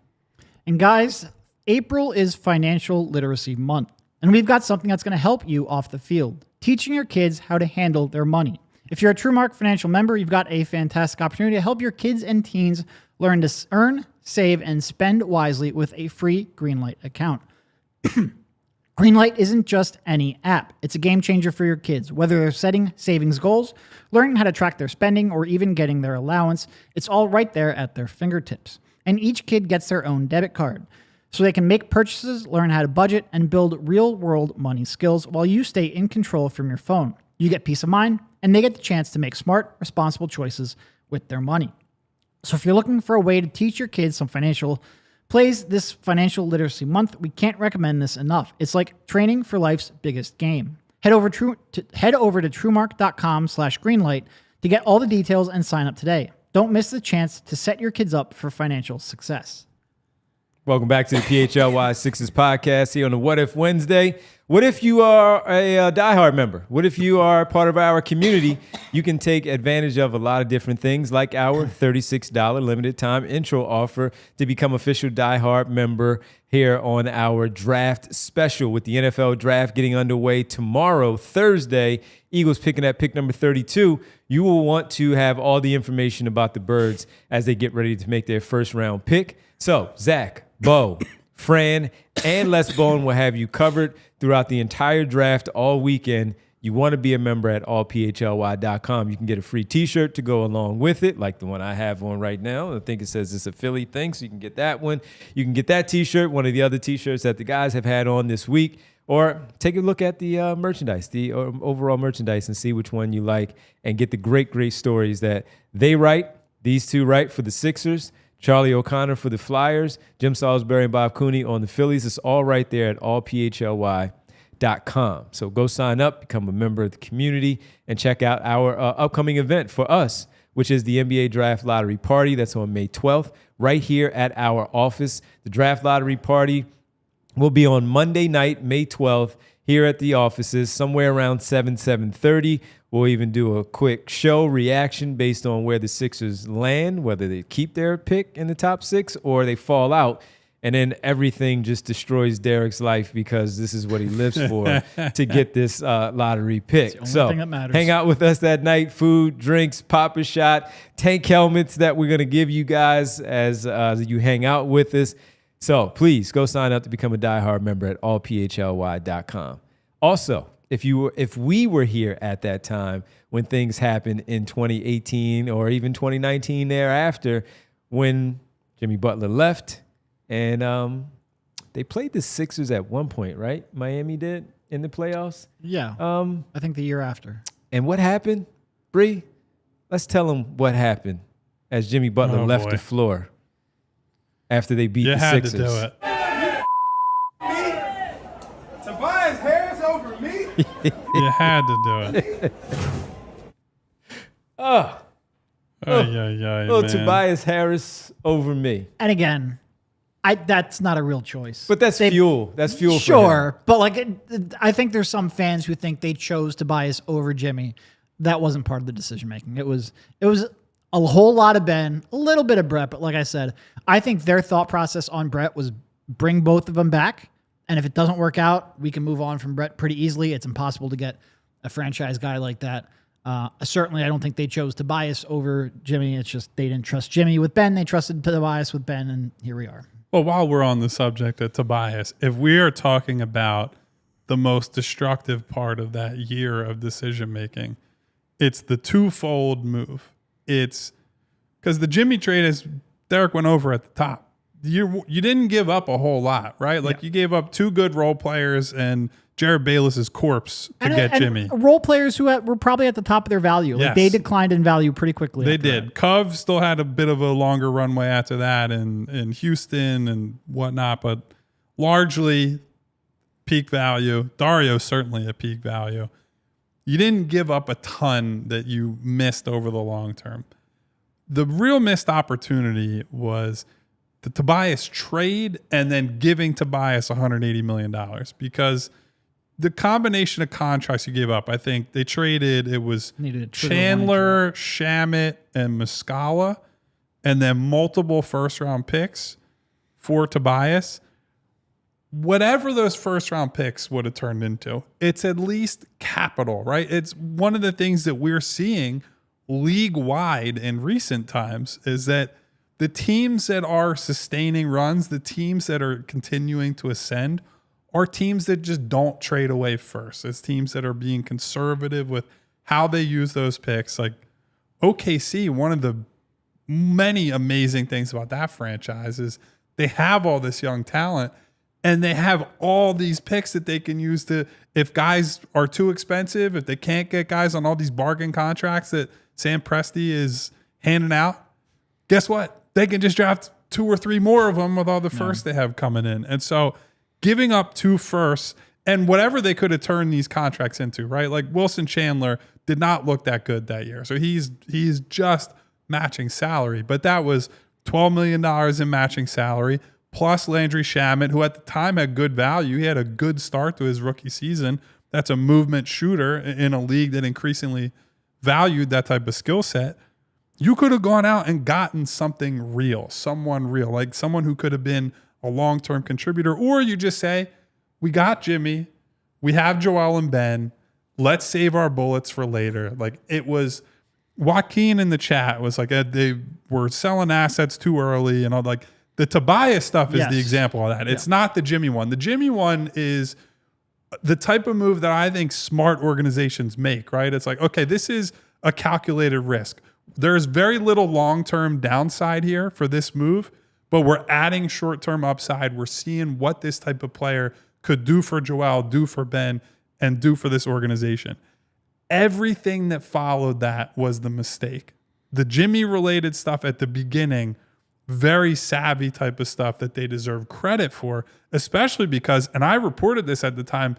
And guys, April is Financial Literacy Month, and we've got something that's going to help you off the field, teaching your kids how to handle their money. If you're a TrueMark Financial member, you've got a fantastic opportunity to help your kids and teens learn to earn, save, and spend wisely with a free Greenlight account. Greenlight isn't just any app. It's a game changer for your kids. Whether they're setting savings goals, learning how to track their spending, or even getting their allowance, it's all right there at their fingertips. And each kid gets their own debit card, so they can make purchases, learn how to budget, and build real-world money skills while you stay in control from your phone. You get peace of mind, and they get the chance to make smart, responsible choices with their money. So if you're looking for a way to teach your kids some financial plays this Financial Literacy Month, we can't recommend this enough. It's like training for life's biggest game. Head over to truemark.com/greenlight to get all the details and sign up today. Don't miss the chance to set your kids up for financial success. Welcome back to the PHLY Sixers podcast here on the What If Wednesday. What if you are a diehard member? What if you are part of our community? You can take advantage of a lot of different things, like our $36 limited time intro offer to become official diehard member here on our draft special, with the NFL draft getting underway tomorrow, Thursday. Eagles picking at pick number 32. You will want to have all the information about the Birds as they get ready to make their first round pick. So Zach, Bo, Fran, and Les Bone will have you covered throughout the entire draft all weekend. You want to be a member at allphly.com. You can get a free t-shirt to go along with it, like the one I have on right now. I think it says it's a Philly thing, so you can get that one. You can get that t-shirt, one of the other t-shirts that the guys have had on this week, or take a look at the merchandise, the overall merchandise, and see which one you like and get the great, great stories that they write. These two write for the Sixers, Charlie O'Connor for the Flyers, Jim Salisbury and Bob Cooney on the Phillies. It's all right there at allphly.com. So go sign up, become a member of the community, and check out our upcoming event for us, which is the NBA Draft Lottery Party. That's on May 12th, right here at our office. The Draft Lottery Party will be on Monday night, May 12th, here at the offices, somewhere around 7:30. We'll even do a quick show reaction based on where the Sixers land, whether they keep their pick in the top 6 or they fall out. And then everything just destroys Derek's life because this is what he lives for, to get this lottery pick. It's the only thing that matters. Hang out with us that night. Food, drinks, pop a shot, tank helmets that we're going to give you guys as you hang out with us. So please go sign up to become a diehard member at allphly.com. Also, if we were here at that time when things happened in 2018 or even 2019 thereafter, when Jimmy Butler left and they played the Sixers at one point, right? Miami did in the playoffs. Yeah. I think the year after. And what happened, Bree? Let's tell them what happened as Jimmy Butler left the floor after they beat the Sixers. You had to do it. Tobias Harris over me? You had to do it. Little Tobias Harris over me. And again, that's not a real choice. But that's fuel. That's fuel for him. Sure, but I think there's some fans who think they chose Tobias over Jimmy. That wasn't part of the decision making. It was a whole lot of Ben, a little bit of Brett, but like I said, I think their thought process on Brett was bring both of them back, and if it doesn't work out, we can move on from Brett pretty easily. It's impossible to get a franchise guy like that. Certainly, I don't think they chose Tobias over Jimmy. It's just they didn't trust Jimmy with Ben. They trusted Tobias with Ben, and here we are. Well, while we're on the subject of Tobias, if we are talking about the most destructive part of that year of decision making, it's the twofold move. It's because the Jimmy trade, as Derek went over at the top, you didn't give up a whole lot, right? Like you gave up 2 good role players and Jared Bayless's corpse to get Jimmy. Role players who were probably at the top of their value. Like they declined in value pretty quickly. They did. Cove still had a bit of a longer runway after that in Houston and whatnot, but largely peak value. Dario certainly a peak value. You didn't give up a ton that you missed over the long term. The real missed opportunity was the Tobias trade and then giving Tobias $180 million because the combination of contracts you gave up, I think they traded, it was Chandler, Shamet, and Muscala, and then multiple first-round picks for Tobias. Whatever those first-round picks would have turned into, it's at least capital, right? It's one of the things that we're seeing league-wide in recent times is that the teams that are sustaining runs, the teams that are continuing to ascend, are teams that just don't trade away first. It's teams that are being conservative with how they use those picks. Like OKC, one of the many amazing things about that franchise is they have all this young talent and they have all these picks that they can use to, if guys are too expensive, if they can't get guys on all these bargain contracts that Sam Presti is handing out, guess what? They can just draft 2 or 3 more of them with all the firsts they have coming in. And so giving up 2 firsts and whatever they could have turned these contracts into, right? Like Wilson Chandler did not look that good that year. So he's just matching salary. But that was $12 million in matching salary, plus Landry Shamet, who at the time had good value. He had a good start to his rookie season. That's a movement shooter in a league that increasingly valued that type of skill set. You could have gone out and gotten something real, someone real, like someone who could have been a long-term contributor, or you just say, we got Jimmy, we have Joel and Ben, let's save our bullets for later. Like it was, Joaquin in the chat was like, they were selling assets too early and all. Like the Tobias stuff is the example of that. It's not the Jimmy one. The Jimmy one is the type of move that I think smart organizations make, right? It's like, okay, this is a calculated risk. There's very little long-term downside here for this move, but we're adding short-term upside. We're seeing what this type of player could do for Joel, do for Ben, and do for this organization. Everything that followed that was the mistake. The Jimmy-related stuff at the beginning, very savvy type of stuff that they deserve credit for, especially because, and I reported this at the time,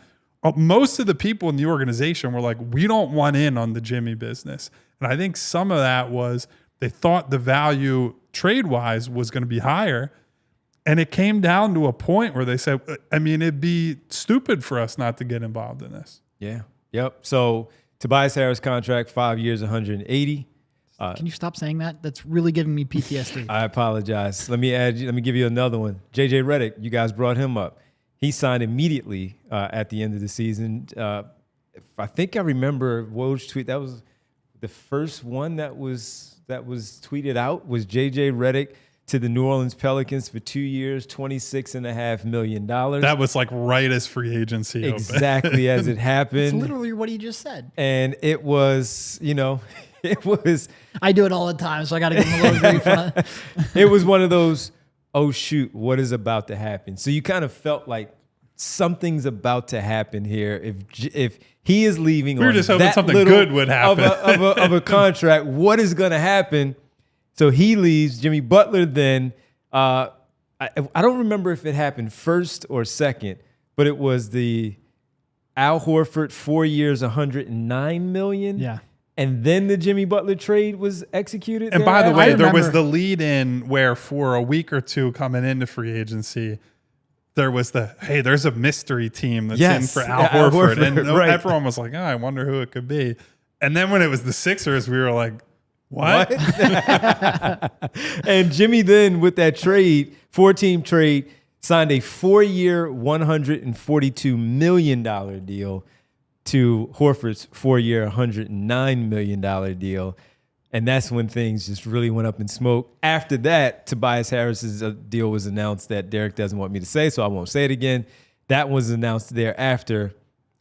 most of the people in the organization were like, we don't want in on the Jimmy business. And I think some of that was they thought the value trade-wise was going to be higher. And it came down to a point where they said, I mean, it'd be stupid for us not to get involved in this. Yeah. Yep. So Tobias Harris contract, 5 years, 180. Can you stop saying that? That's really giving me PTSD. I apologize. Let me give you another one. JJ Redick, you guys brought him up. He signed immediately at the end of the season. I think I remember Woj tweet. That was the first one that was tweeted out was JJ Redick to the New Orleans Pelicans for 2 years, $26.5 million. That was like right as free agency opened. Exactly as it happened. It's literally what he just said. And it was, it was. I do it all the time, so I got to give him a little grief on it. It was one of those, oh shoot, what is about to happen? So you kind of felt like something's about to happen here. If he is leaving, we were just hoping something good would happen of a contract. What is going to happen? So he leaves. Jimmy Butler then. I don't remember if it happened first or second, but it was the Al Horford 4 years, $109 million. Yeah. And then the Jimmy Butler trade was executed. And by the way, there was the lead in where for a week or two coming into free agency, there was there's a mystery team that's in for Al Horford. And everyone was like, I wonder who it could be. And then when it was the Sixers, we were like, what? And Jimmy then with that trade, 4-team trade, signed a 4-year, $142 million deal to Horford's 4-year, $109 million deal. And that's when things just really went up in smoke. After that, Tobias Harris's deal was announced that Derek doesn't want me to say, so I won't say it again. That was announced thereafter.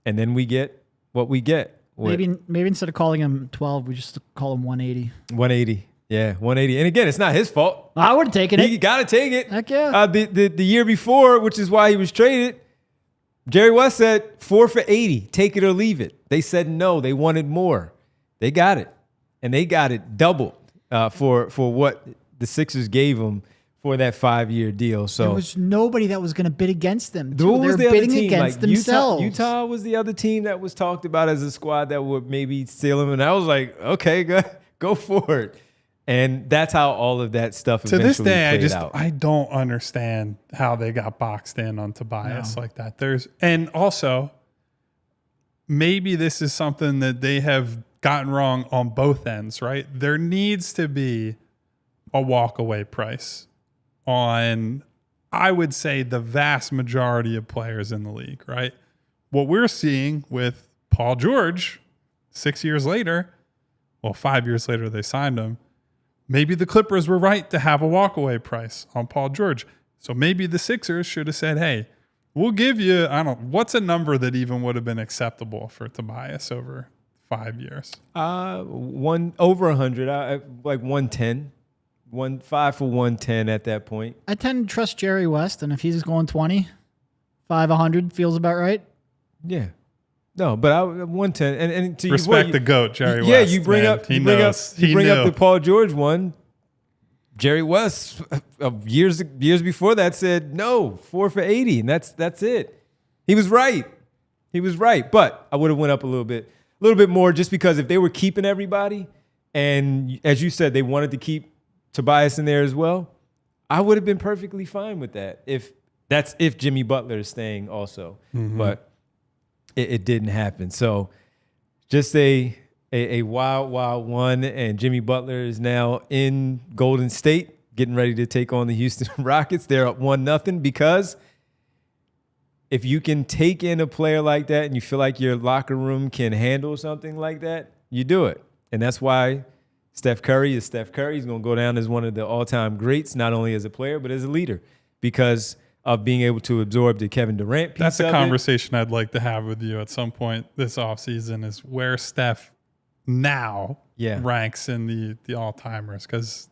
And then we get what we get. Maybe instead of calling him 12, we just call him 180. 180. Yeah, 180. And again, it's not his fault. I would have taken He it. got to take it. Heck yeah. The year before, which is why he was traded, Jerry West said 4 for 80, take it or leave it. They said no, they wanted more. They got it. And they got it doubled for what the Sixers gave him for that 5-year deal. So There was nobody that was going to bid against them. who was They're the other bidding team? against Like themselves. Utah was the other team that was talked about as a squad that would maybe steal him. And I was like, okay, go for it. And that's how all of that stuff To eventually this day, played out. I don't understand how they got boxed in on Tobias like that. And also maybe this is something that they have gotten wrong on both ends, right? There needs to be a walkaway price on, I would say, the vast majority of players in the league, right? What we're seeing with Paul George 6 years later, well, 5 years later they signed him. Maybe the Clippers were right to have a walkaway price on Paul George. So maybe the Sixers should have said, hey, we'll give you, I don't know, what's a number that even would have been acceptable for Tobias over 5 years? Over 100, like 110. 5 for 110 at that point. I tend to trust Jerry West, and if he's going 20, 100 feels about right. Yeah. No, but 110 and to Respect the GOAT, Jerry West. Yeah, you bring man. up He you bring knows. up you He bring knew. up the Paul George one. Jerry West years before that said no, 4 for 80, and that's it. He was right. But I would have went up a little bit more just because if they were keeping everybody, and as you said, they wanted to keep Tobias in there as well, I would have been perfectly fine with that if Jimmy Butler is staying also. But it didn't happen. So just a wild one, and Jimmy Butler is now in Golden State getting ready to take on the Houston Rockets. They're up 1-0 because if you can take in a player like that and you feel like your locker room can handle something like that, you do it. And that's why Steph Curry is Steph Curry. He's going to go down as one of the all-time greats, not only as a player, but as a leader, because of being able to absorb the Kevin Durant piece. That's a of conversation I'd like to have with you at some point this offseason is where Steph now ranks in the all-timers. Because,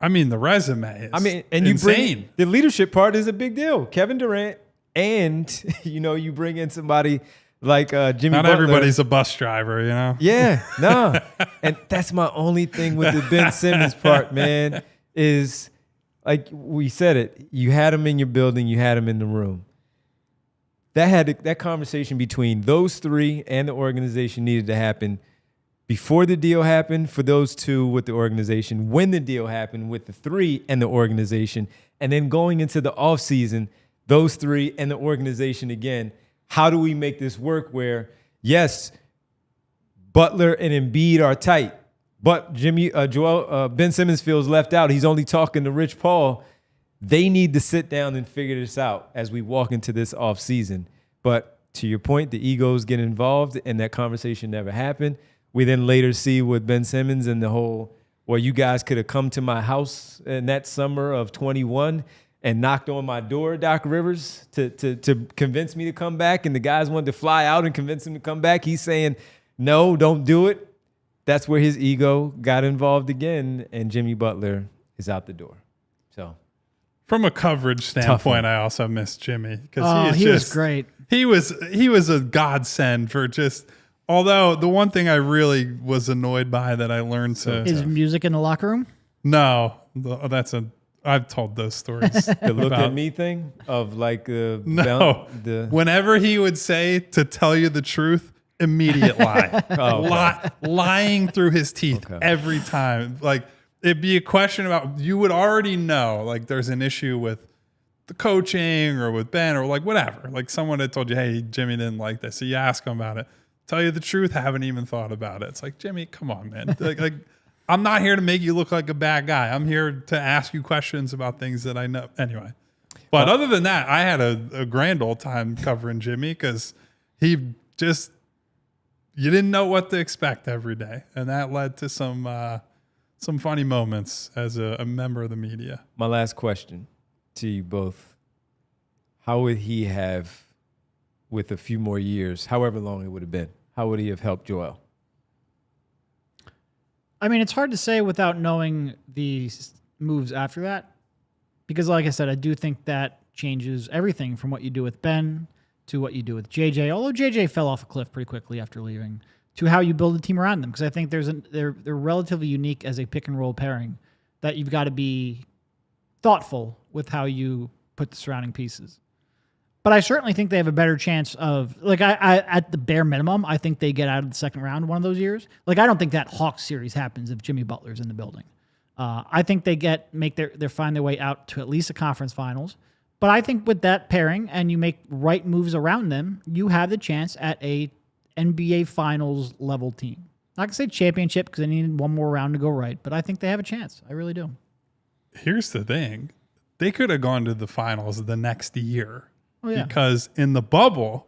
I mean, the resume is insane. The leadership part is a big deal. Kevin Durant, and, you bring in somebody like Jimmy Not Butler. everybody's a bus driver, you know? Yeah, no. And that's my only thing with the Ben Simmons part, man, is like we said it. You had him in your building. You had him in the room. That conversation between those three and the organization needed to happen before the deal happened for those two with the organization, when the deal happened with the three and the organization, and then going into the offseason, those three and the organization again. How do we make this work where, yes, Butler and Embiid are tight, but Ben Simmons feels left out. He's only talking to Rich Paul. They need to sit down and figure this out as we walk into this offseason. But to your point, the egos get involved, and that conversation never happened. We then later see with Ben Simmons and the whole, well, you guys could have come to my house in that summer of 21 and knocked on my door, Doc Rivers, to convince me to come back, and the guys wanted to fly out and convince him to come back. He's saying, no, don't do it. That's where his ego got involved again, and Jimmy Butler is out the door. So, from a coverage standpoint, I also miss Jimmy because he was great. He was a godsend for just. Although the one thing I really was annoyed by that I learned His music in the locker room. No, I've told those stories. The look at me thing of like whenever he would say to tell you the truth. Immediate lie. Lying through his teeth every time. Like it'd be a question about, you would already know, like there's an issue with the coaching or with Ben or like whatever. Like someone had told you, hey, Jimmy didn't like this. So you ask him about it. Tell you the truth, haven't even thought about it. It's like, Jimmy, come on, man. like I'm not here to make you look like a bad guy. I'm here to ask you questions about things that I know. Anyway. But other than that, I had a grand old time covering Jimmy because he just... You didn't know what to expect every day, and that led to some funny moments as a member of the media. My last question to you both: how would he have, with a few more years, however long it would have been, how would he have helped Joel? I mean, it's hard to say without knowing the moves after that, because like I said, I do think that changes everything from what you do with Ben to what you do with JJ. Although JJ fell off a cliff pretty quickly after leaving, to how you build a team around them. Because I think they're relatively unique as a pick and roll pairing that you've got to be thoughtful with how you put the surrounding pieces. But I certainly think they have a better chance of, like, I at the bare minimum, I think they get out of the second round one of those years. Like, I don't think that Hawks series happens if Jimmy Butler's in the building. I think they find their way out to at least the conference finals. But I think with that pairing and you make right moves around them, you have the chance at a NBA Finals level team. Not gonna say championship because they need one more round to go right, but I think they have a chance. I really do. Here's the thing. They could have gone to the finals the next year. Oh, yeah. Because in the bubble,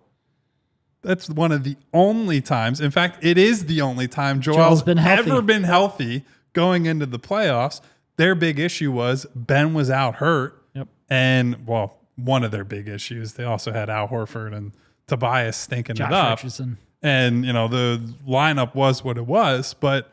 that's one of the only times, in fact, it is the only time Joel's ever been healthy going into the playoffs. Their big issue was Ben was out hurt. Yep. And, well, one of their big issues, they also had Al Horford and Tobias stinking Josh it up. Richardson. And, the lineup was what it was. But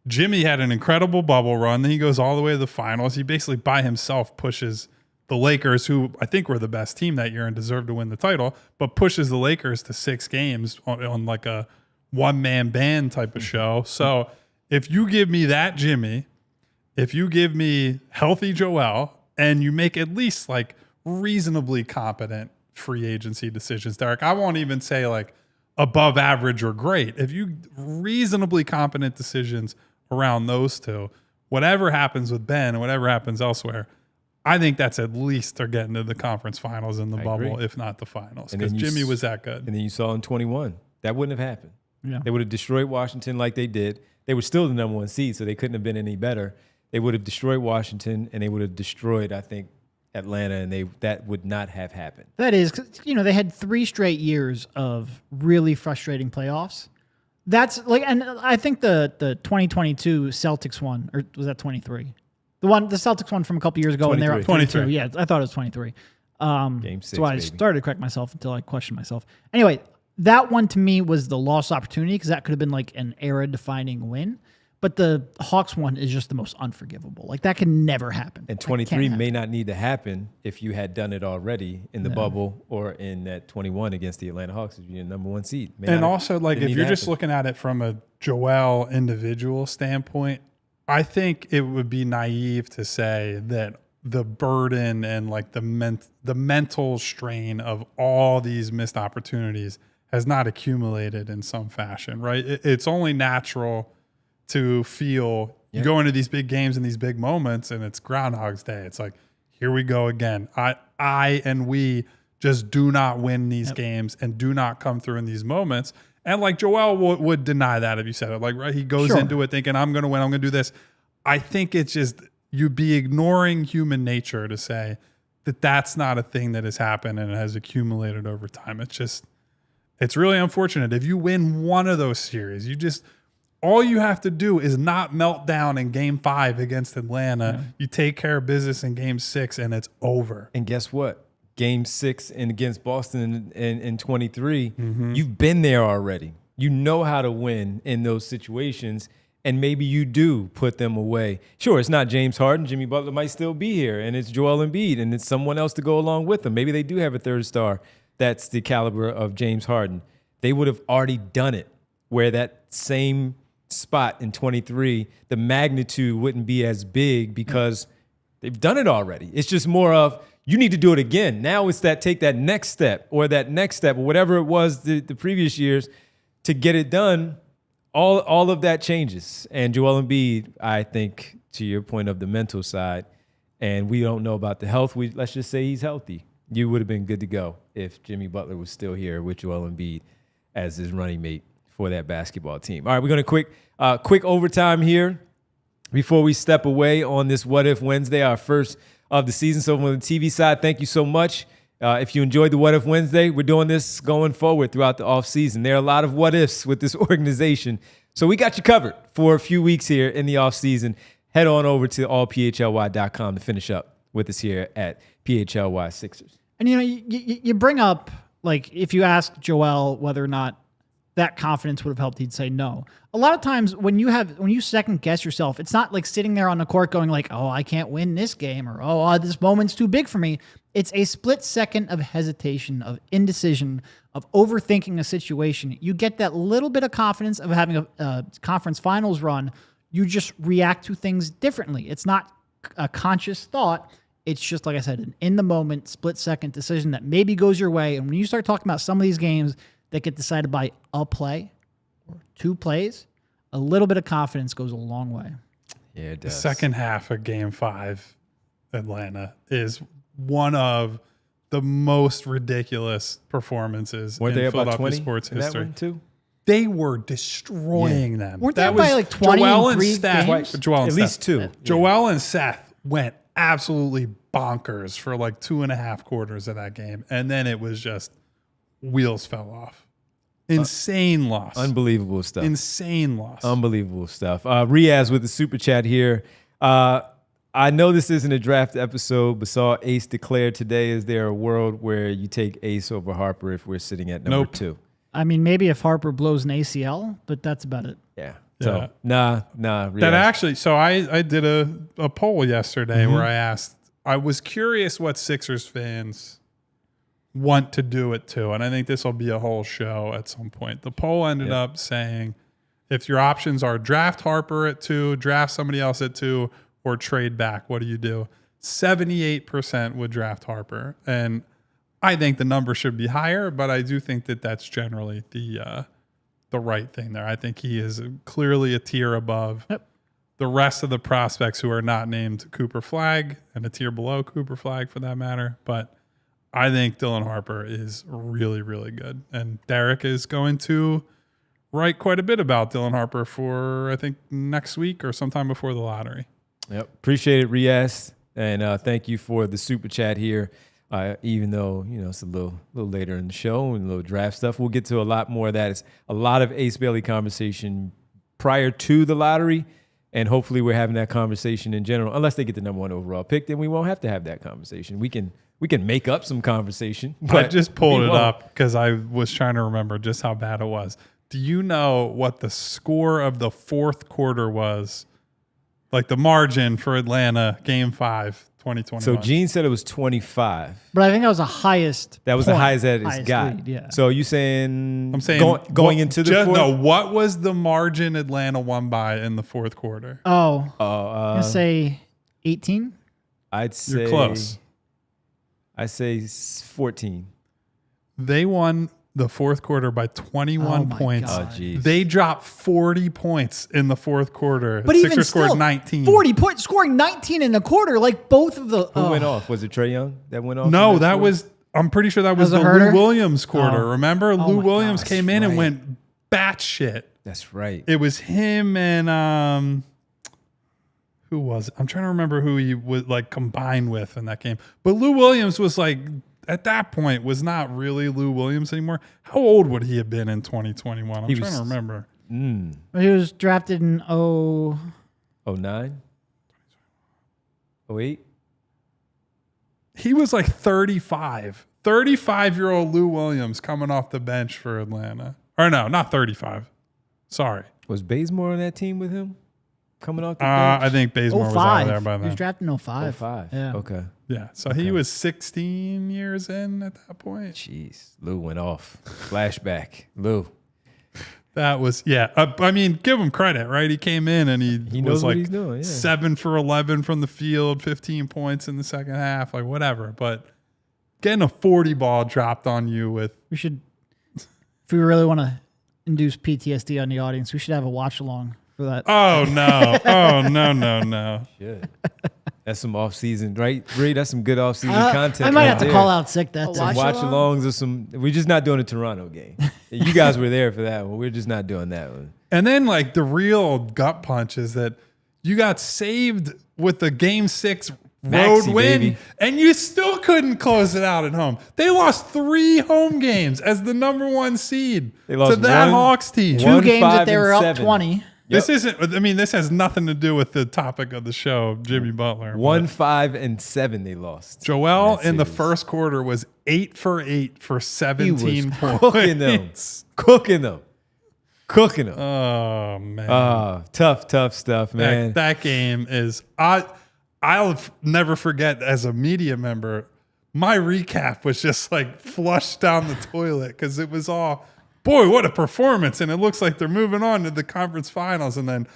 Jimmy had an incredible bubble run. Then he goes all the way to the finals. He basically by himself pushes the Lakers, who I think were the best team that year and deserved to win the title, but pushes the Lakers to 6 games on like a one-man band type of show. So if you give me that Jimmy, if you give me healthy Joel, and you make at least like reasonably competent free agency decisions, Derek, I won't even say like above average or great. If you reasonably competent decisions around those two, whatever happens with Ben and whatever happens elsewhere, I think that's at least they're getting to the conference finals in the bubble, agree. if not the finals, because Jimmy was that good. And then you saw in 21, that wouldn't have happened. Yeah. They would have destroyed Washington like they did. They were still the number 1 seed, so they couldn't have been any better. They would have destroyed Washington, and they would have destroyed, I think, Atlanta, and that would not have happened. That is, 'cause, they had 3 straight years of really frustrating playoffs. That's like, and I think the 2022 Celtics one, or was that 23? The Celtics one from a couple years ago, and they were up 22. Yeah, I thought it was 23. Game 6, so I started to correct myself until I questioned myself. Anyway, that one to me was the lost opportunity because that could have been like an era-defining win. But the Hawks one is just the most unforgivable. Like, that can never happen. And 23 may not need to happen if you had done it already in the bubble or in that 21 against the Atlanta Hawks, if you're the number 1 seed. And also, like, if you're just looking at it from a Joel individual standpoint, I think it would be naive to say that the burden and like the mental strain of all these missed opportunities has not accumulated in some fashion, right? It's only natural to feel you go into these big games and these big moments and it's Groundhog's Day. It's like, here we go again. I and we just do not win these games and do not come through in these moments. And like Joel would deny that if you said it. Like, right, he goes into it thinking, I'm going to win, I'm going to do this. I think it's just you'd be ignoring human nature to say that that's not a thing that has happened and it has accumulated over time. It's really unfortunate. If you win one of those series, all you have to do is not melt down in game 5 against Atlanta. Yeah. You take care of business in game 6 and it's over. And guess what? Game 6 and against Boston in 23, you've been there already. You know how to win in those situations, and maybe you do put them away. Sure, it's not James Harden. Jimmy Butler might still be here, and it's Joel Embiid, and it's someone else to go along with them. Maybe they do have a third star that's the caliber of James Harden. They would have already done it, where that same spot in 23, the magnitude wouldn't be as big because they've done it already. It's just more of, you need to do it again. Now it's take that next step or whatever it was the previous years to get it done. All of that changes. And Joel Embiid, I think, to your point of the mental side, and we don't know about the health. Let's just say he's healthy. You would have been good to go if Jimmy Butler was still here with Joel Embiid as his running mate for that basketball team. All right, we're going to quick overtime here before we step away on this What If Wednesday, our first of the season. So on the TV side, thank you so much. If you enjoyed the What If Wednesday, we're doing this going forward throughout the offseason. There are a lot of what ifs with this organization. So we got you covered for a few weeks here in the offseason. Head on over to allphly.com to finish up with us here at PHLY Sixers. And, you bring up, like, if you ask Joel whether or not that confidence would have helped, he'd say no. A lot of times when you second guess yourself, it's not like sitting there on the court going like, oh, I can't win this game, or oh, this moment's too big for me. It's a split second of hesitation, of indecision, of overthinking a situation. You get that little bit of confidence of having a conference finals run. You just react to things differently. It's not a conscious thought. It's just, like I said, an in-the-moment, split-second decision that maybe goes your way. And when you start talking about some of these games that get decided by a play or 2 plays, a little bit of confidence goes a long way. Yeah, it The does. second half of Game 5, Atlanta, is one of the most ridiculous performances Weren't they in up by Philadelphia 20 sports in that history. one too? They were destroying them. Weren't they up by like 20 Joel in and 3 Steph. games? Joel and At Steph. least 2. Joel and Seth went absolutely bonkers for like 2.5 quarters of that game. And then it was just wheels fell off. Insane loss. Unbelievable stuff. Insane loss. Unbelievable stuff. Riaz with the super chat here. I know this isn't a draft episode, but saw Ace declare today, is there a world where you take Ace over Harper if we're sitting at number Nope. 2? I mean, maybe if Harper blows an ACL, but that's about it. Yeah. Yeah. So, nah. Riaz. That actually, so I did a poll yesterday where I asked, I was curious what Sixers fans want to do it to. And I think this will be a whole show at some point. The poll ended up saying, if your options are draft Harper at 2, draft somebody else at 2, or trade back, what do you do? 78% would draft Harper. And I think the number should be higher, but I do think that that's generally the right thing there. I think he is clearly a tier above the rest of the prospects who are not named Cooper Flag, and a tier below Cooper Flag for that matter. But I think Dylan Harper is really, really good. And Derek is going to write quite a bit about Dylan Harper for, I think, next week or sometime before the lottery. Yep. Appreciate it, Riaz. And thank you for the super chat here. Even though, it's a little later in the show and a little draft stuff. We'll get to a lot more of that. It's a lot of Ace Bailey conversation prior to the lottery. And hopefully we're having that conversation in general. Unless they get the number 1 overall pick, then we won't have to have that conversation. We can make up some conversation. I just pulled it won't. up because I was trying to remember just how bad it was. Do you know what the score of the 4th quarter was? Like the margin for Atlanta, Game 5, 2021. So Gene said it was 25. But I think that was the highest. That was the highest that it's highest got. lead, yeah. So you saying? I'm saying going into the fourth? No, what was the margin Atlanta won by in the 4th quarter? Oh, I'm going to say 18. I'd say You're close. I say 14. They won the 4th quarter by 21 Oh my points. God. Oh, geez. They dropped 40 points in the 4th quarter. But the even Sixers still, scored 19. 40 points, scoring 19 in the quarter, like both of the. Who went off? Was it Trae Young that went off? No, in that score? was. I'm pretty sure that was Was the it Herter? Lou Williams quarter. Oh. Remember, Oh Lou my Williams gosh, came in and right. went batshit. That's right. It was him and who was it? I'm trying to remember who he was like combined with in that game. But Lou Williams was like at that point was not really Lou Williams anymore. How old would he have been in 2021? I'm He trying was- to remember. He was drafted in 09? 08? He was like 35. 35-year-old Lou Williams coming off the bench for Atlanta. Or no, not 35. Sorry. Was Bazemore on that team with him? Coming off the bench? I think Bazemore was out of there by He was then. drafted in 05. 05. Yeah. Okay. Yeah. So he was 16 years in at that point. Jeez. Lou went off. Flashback. Lou. That was, yeah. I mean, give him credit, right? He came in and he knows was what like he's doing, yeah. 7 for 11 from the field, 15 points in the second half, like whatever. But getting a 40 ball dropped on you with. We should, if we really want to induce PTSD on the audience, we should have a watch along for that. Oh, no. Oh, no. Shit. That's some off-season, right? Ray, that's some good off-season content. I might right have to there. call out sick that Some time. watch-alongs or some. We're just not doing a Toronto game. You guys were there for that one. We're just not doing that one. And then, like, the real gut punch is that you got saved with the Game 6 road Maxey, win, baby. and you still couldn't close it out at home. They lost 3 home games as the number 1 seed They lost to that one- Hawks team. 2 games 5 that they and were up 7. 20. This isn't. I mean, this has nothing to do with the topic of the show, Jimmy Butler. 1, But 5, and 7 they lost. Joel that in the series. first quarter was 8 for 8 for 17 points. Cooking them. Cooking them. Cooking them. Oh man. Tough stuff, man. That game is I'll never forget as a media member, my recap was just like flushed down the toilet because it was all, boy, what a performance. And it looks like they're moving on to the conference finals. And then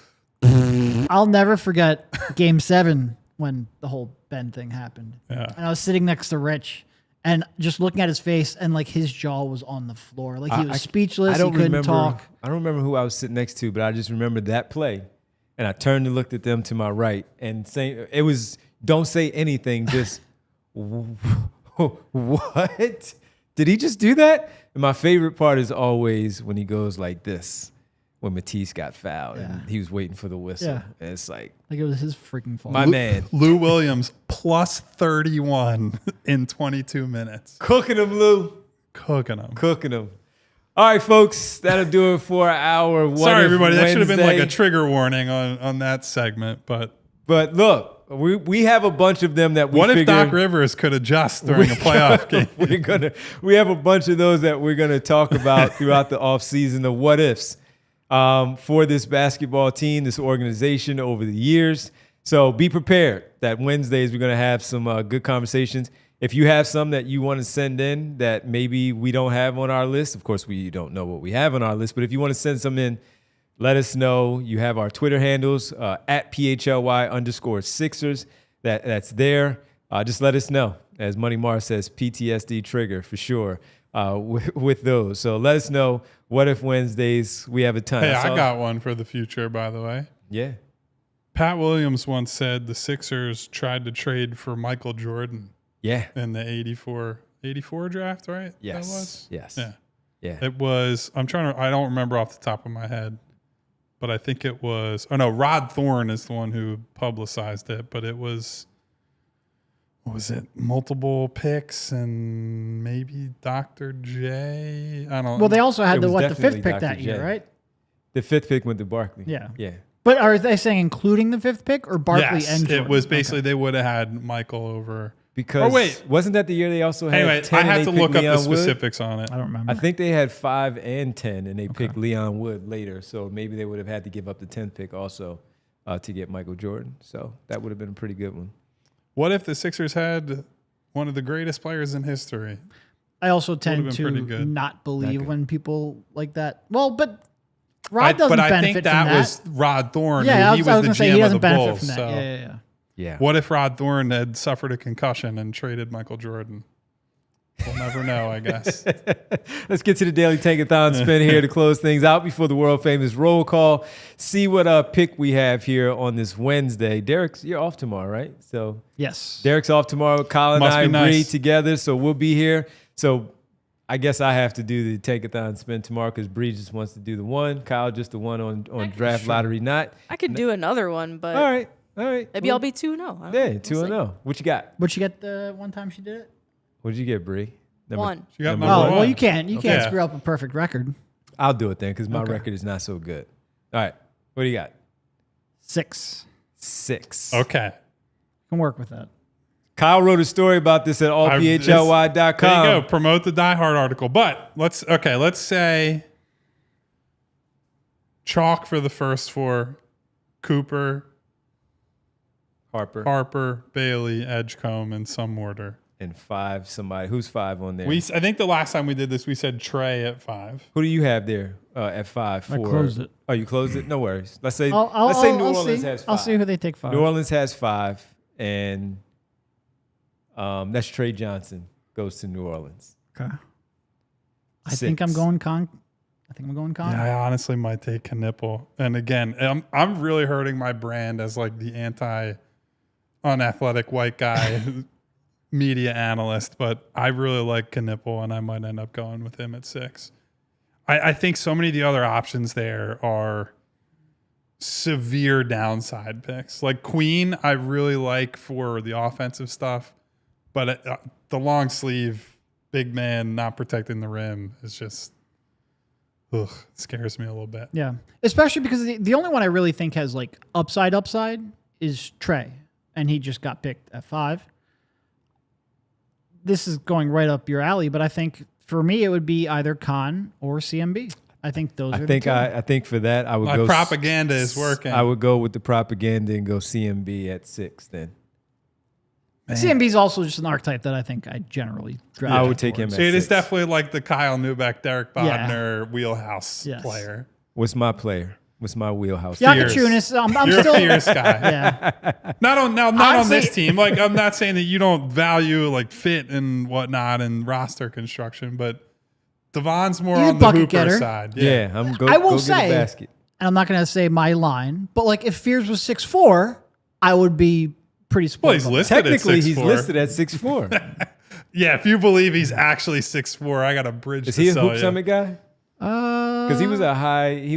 I'll never forget Game 7 when the whole Ben thing happened. Yeah. And I was sitting next to Rich and just looking at his face, and like his jaw was on the floor. Like he was speechless. He couldn't talk. I don't remember who I was sitting next to, but I just remember that play. And I turned and looked at them to my right, and it was, don't say anything, just, what? Did he just do that? And my favorite part is always when he goes like this, when Matisse got fouled and he was waiting for the whistle. Yeah. And it's like Like it was his freaking fault. my man. Lou Williams plus 31 in 22 minutes. Cooking them, Lou. Cooking them. Cooking them. All right, folks, that'll do it for our What Sorry, If everybody. That should have been like a Wednesday. trigger warning on that segment. But But look, we have a bunch of them that we what if figure Doc Rivers could adjust during a playoff game? we have a bunch of those that we're gonna talk about throughout the offseason, the what ifs for this basketball team, this organization over the years. So be prepared that Wednesdays we're gonna have some good conversations. If you have some that you want to send in that maybe we don't have on our list, of course we don't know what we have on our list, but if you want to send some in, let us know. You have our Twitter handles at PHLY_Sixers. That's there. Just let us know. As Money Mars says, PTSD trigger for sure with those. So let us know. What if Wednesdays? We have a ton. Hey, I got one for the future, by the way. Yeah. Pat Williams once said the Sixers tried to trade for Michael Jordan Yeah. in the 84 draft, right? Yes. That was? Yes. Yeah. Yeah. It was, I don't remember off the top of my head, but I think it was, oh no, Rod Thorne is the one who publicized it, but it was, what was it? Multiple picks and maybe Dr. J. I don't know. Well, they also had It the was fifth definitely pick Dr. that year, J. right? The 5th pick went to Barkley. Yeah. Yeah. But are they saying including the 5th pick or Barkley Yes, and Jordan? it was basically they would have had Michael over. Because Oh, wait. wasn't that the year they also had Anyway, 10 I and had they to picked look up the Leon Wood? specifics on it. I don't remember. I think they had 5 and 10, and they picked Leon Wood later. So maybe they would have had to give up the 10th pick also to get Michael Jordan. So that would have been a pretty good one. What if the Sixers had one of the greatest players in history? I also been tend pretty to good. not believe good. when people like that. Well, but Rod doesn't But I benefit think from that that. was Rod Thorne. Yeah, who I he was was going the to say GM he of doesn't the benefit Bulls. from that. So Yeah. Yeah. what if Rod Thorne had suffered a concussion and traded Michael Jordan? We'll never know, I guess. Let's get to the Daily Tankathon spin here to close things out before the world famous roll call. See what pick we have here on this Wednesday. Derek, you're off tomorrow, right? So Yes. Derek's off tomorrow. Kyle and Must I be agree nice. together, so we'll be here. So I guess I have to do the Tankathon spin tomorrow because Bree just wants to do the one. Kyle just the one on draft lottery not. I could do another one, but All right. maybe I'll be 2-0. Yeah, 2-0. What you got? What'd you get the one time she did it? What'd you get, Bree? One. She got Number number Oh, one. well, you can't Okay. screw up a perfect record. I'll do it then because my Okay. record is not so good. All right. What do you got? 6. 6. Okay. Can work with that. Kyle wrote a story about this at allphly.com. There you go. Promote the Die Hard article. But let's say chalk for the first 4: Cooper, Harper, Bailey, Edgecombe, in some order. And 5, somebody. Who's 5 on there? I think the last time we did this, we said Trey at 5. Who do you have there at 5 for? I closed it. Oh, you closed it? No worries. Let's say New I'll Orleans see. has 5. I'll see who they take 5. New Orleans has 5, and that's Trey Johnson goes to New Orleans. Okay. I think I'm 6. going con. Yeah, I honestly might take Knipple. And again, I'm really hurting my brand as like the anti-unathletic white guy media analyst, but I really like Knipple, and I might end up going with him at 6. I think so many of the other options there are severe downside picks. Like Queen, I really like for the offensive stuff, but the long sleeve, big man, not protecting the rim is just, it scares me a little bit. Yeah. Especially because the only one I really think has like upside is Trey. And he just got picked at 5. This is going right up your alley, but I think for me it would be either Khan or CMB. I I think those. I are think the two. I think for that I would My go. propaganda is working. I would go with the propaganda and go CMB at 6. Then CMB's also just an archetype that I think I generally. I would take him at See, it is 6. definitely like the Kyle Newbeck, Derek Yeah. Bodner wheelhouse Yes. player. What's my player? What's my wheelhouse? Fierce. Yakachunas, I'm You're still. a fierce guy. Yeah. Not on Honestly- this team. Like, I'm not saying that you don't value like fit and whatnot and roster construction, but Devon's more He's a on the bucket Hooper getter. side. Yeah, I'm go. I will go say, get a basket. and I'm not going to say my line, but like if Fears was 6'4", I would be pretty Well, he's supportive. of listed Technically, at 6'4". he's listed at 6'4". Yeah, if you believe he's actually 6'4", I got a bridge Is to he a sell Hoop you. Summit guy? that. Because he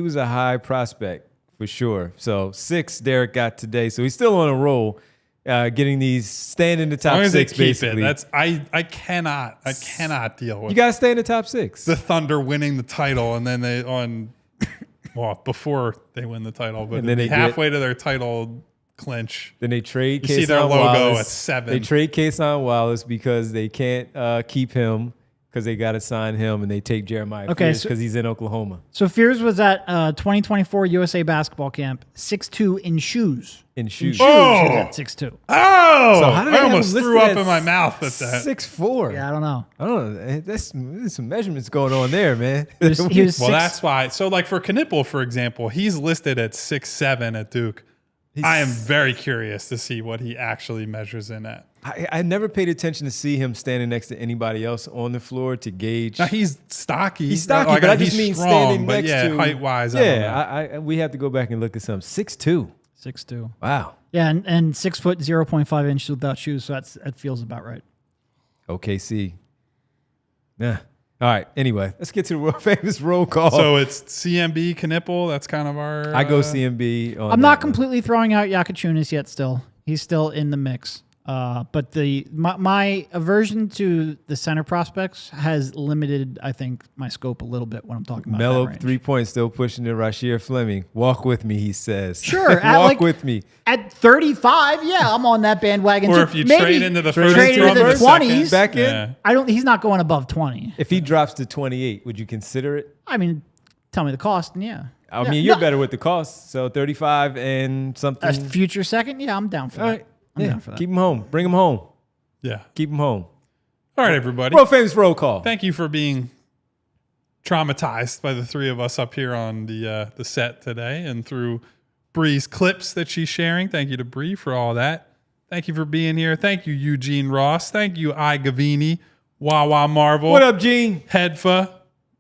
was a high prospect for sure. So 6 Derek got today. So he's still on a roll, getting these stand in the As top long as they 6 keep basically. it, that's I cannot deal with You got to stay in the top 6. the Thunder winning the title and then before they win the title, but And then then they halfway to their title clinch. Then they trade You see their Kason logo Wallace. at 7. They trade Kason Wallace because they can't keep him because they got to sign him, and they take Jeremiah Okay, Fears so- because he's in Oklahoma. So Fears was at 2024 USA basketball camp, 6'2" in shoes. In shoes. Oh! He was at 6'2". Oh, So how did they I have almost him threw listed up at in my mouth at that. 6'4". Yeah, I don't know. I don't know. There's some measurements going on there, man. He was Well, six, that's why. So, like for Knipple, for example, he's listed at 6'7" at Duke. I am very curious to see what he actually measures in at. I never paid attention to see him standing next to anybody else on the floor to gauge. Now he's stocky. He's stocky, Like, but I he's just mean strong, standing but next yeah, to height wise. I don't know. Yeah, we have to go back and look at some 6'2". 6'2". Wow. Yeah, and 6 foot 0.5 inches without shoes. So that feels about right. OKC. Yeah. All right. Anyway, let's get to the world famous roll call. So it's CMB Knipple. That's kind of our. I go CMB. On I'm that not one. completely throwing out Yakachunas yet. Still, he's still in the mix. But my aversion to the center prospects has limited, I think, my scope a little bit when I'm talking about Mellow that range. 3 points still pushing it. Rashir Fleming. Walk with me, he says. Sure, at Walk like- with me. At 35, yeah, I'm on that bandwagon. Or too. if you Maybe trade into the Trade first, into from the the second. 20s. Back in. Yeah. He's not going above 20. If he drops to 28, would you consider it? I mean, tell me the cost, and yeah. I Yeah, mean, you're no, better with the cost. So 35 and something. A future second, yeah, I'm down for All that. right. I'm Yeah. down for that. Keep him home. Bring him home. Yeah. Keep him home. All right, everybody. World famous roll call. Thank you for being traumatized by the three of us up here on the set today and through Bree's clips that she's sharing. Thank you to Bree for all that. Thank you for being here. Thank you, Eugene Ross. Thank you, I Gavini, Wawa Marvel. What up, Gene? Headfa,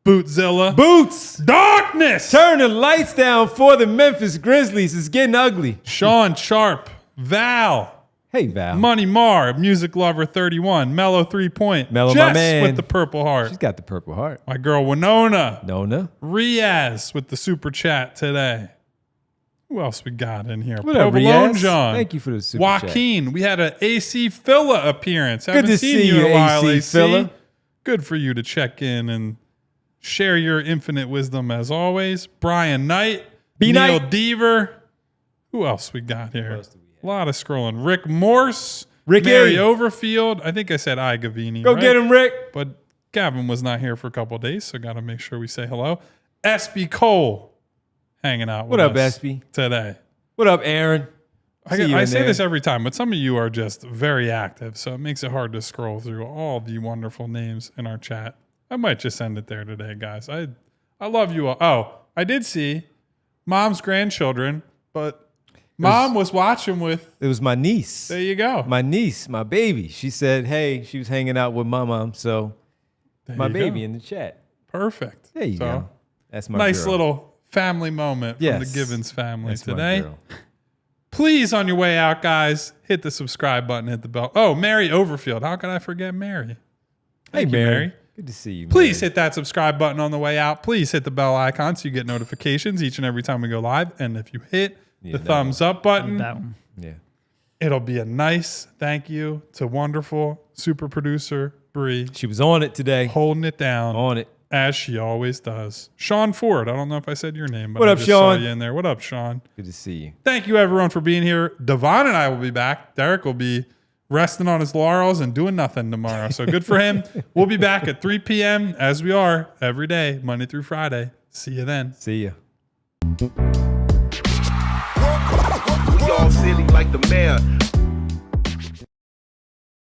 Bootzilla. Boots. Darkness. Turn the lights down for the Memphis Grizzlies. It's getting ugly. Sean Sharp, Val. Hey, Val. Money Mar, Music Lover 31, Mellow 3 Point, Mellow, my Jess man. with the Purple Heart, She's got the Purple Heart. my girl Winona, Nona. Riaz with the super chat today. Who else we got in here? What up, Provolone Riaz? John. Thank you for the super chat. Joaquin. We had an AC Filla appearance. Haven't to seen see you in you, a while, AC AC. Filla. Good for you to check in and share your infinite wisdom as always. Brian Knight, B. Neil Knight. Deaver. Who else we got here? A lot of scrolling. Rick Morse, Ricky. Mary Overfield. I think I said I Gavini. Go right? get him, Rick. But Gavin was not here for a couple of days, so got to make sure we say hello. SB Cole hanging out with What up, us SB? today. What up, Aaron? See you I in say there. this every time, but some of you are just very active, so it makes it hard to scroll through all the wonderful names in our chat. I might just end it there today, guys. I love you all. Oh, I did see Mom's grandchildren, but Mom was watching with. It was my niece. There you go. My niece, my baby. She said, hey, she was hanging out with my mom, so There my you baby go. in the chat. Perfect. There you So, go. That's my nice girl. little family moment from the Yes. Givens family That's my today. girl. Please, on your way out, guys, hit the subscribe button, hit the bell. Oh, Mary Overfield. How could I forget Mary? Hey, Thank you, Mary. Good to see you. Please Mary. hit that subscribe button on the way out. Please hit the bell icon so you get notifications each and every time we go live. And if you hit the that thumbs up button, That one. Yeah. it'll be a nice thank you to wonderful super producer Bree She was on it today. holding it down On it. as she always does. Sean Ford. I don't know if I said your name, but What I up, just saw Sean? you in there. What up, Sean? Good to see you. Thank you, everyone, for being here. Devon and I will be back. Derek will be resting on his laurels and doing nothing tomorrow. So good for him. We'll be back at 3 p.m. as we are every day, Monday through Friday. See you then. See ya. We all silly like the mayor.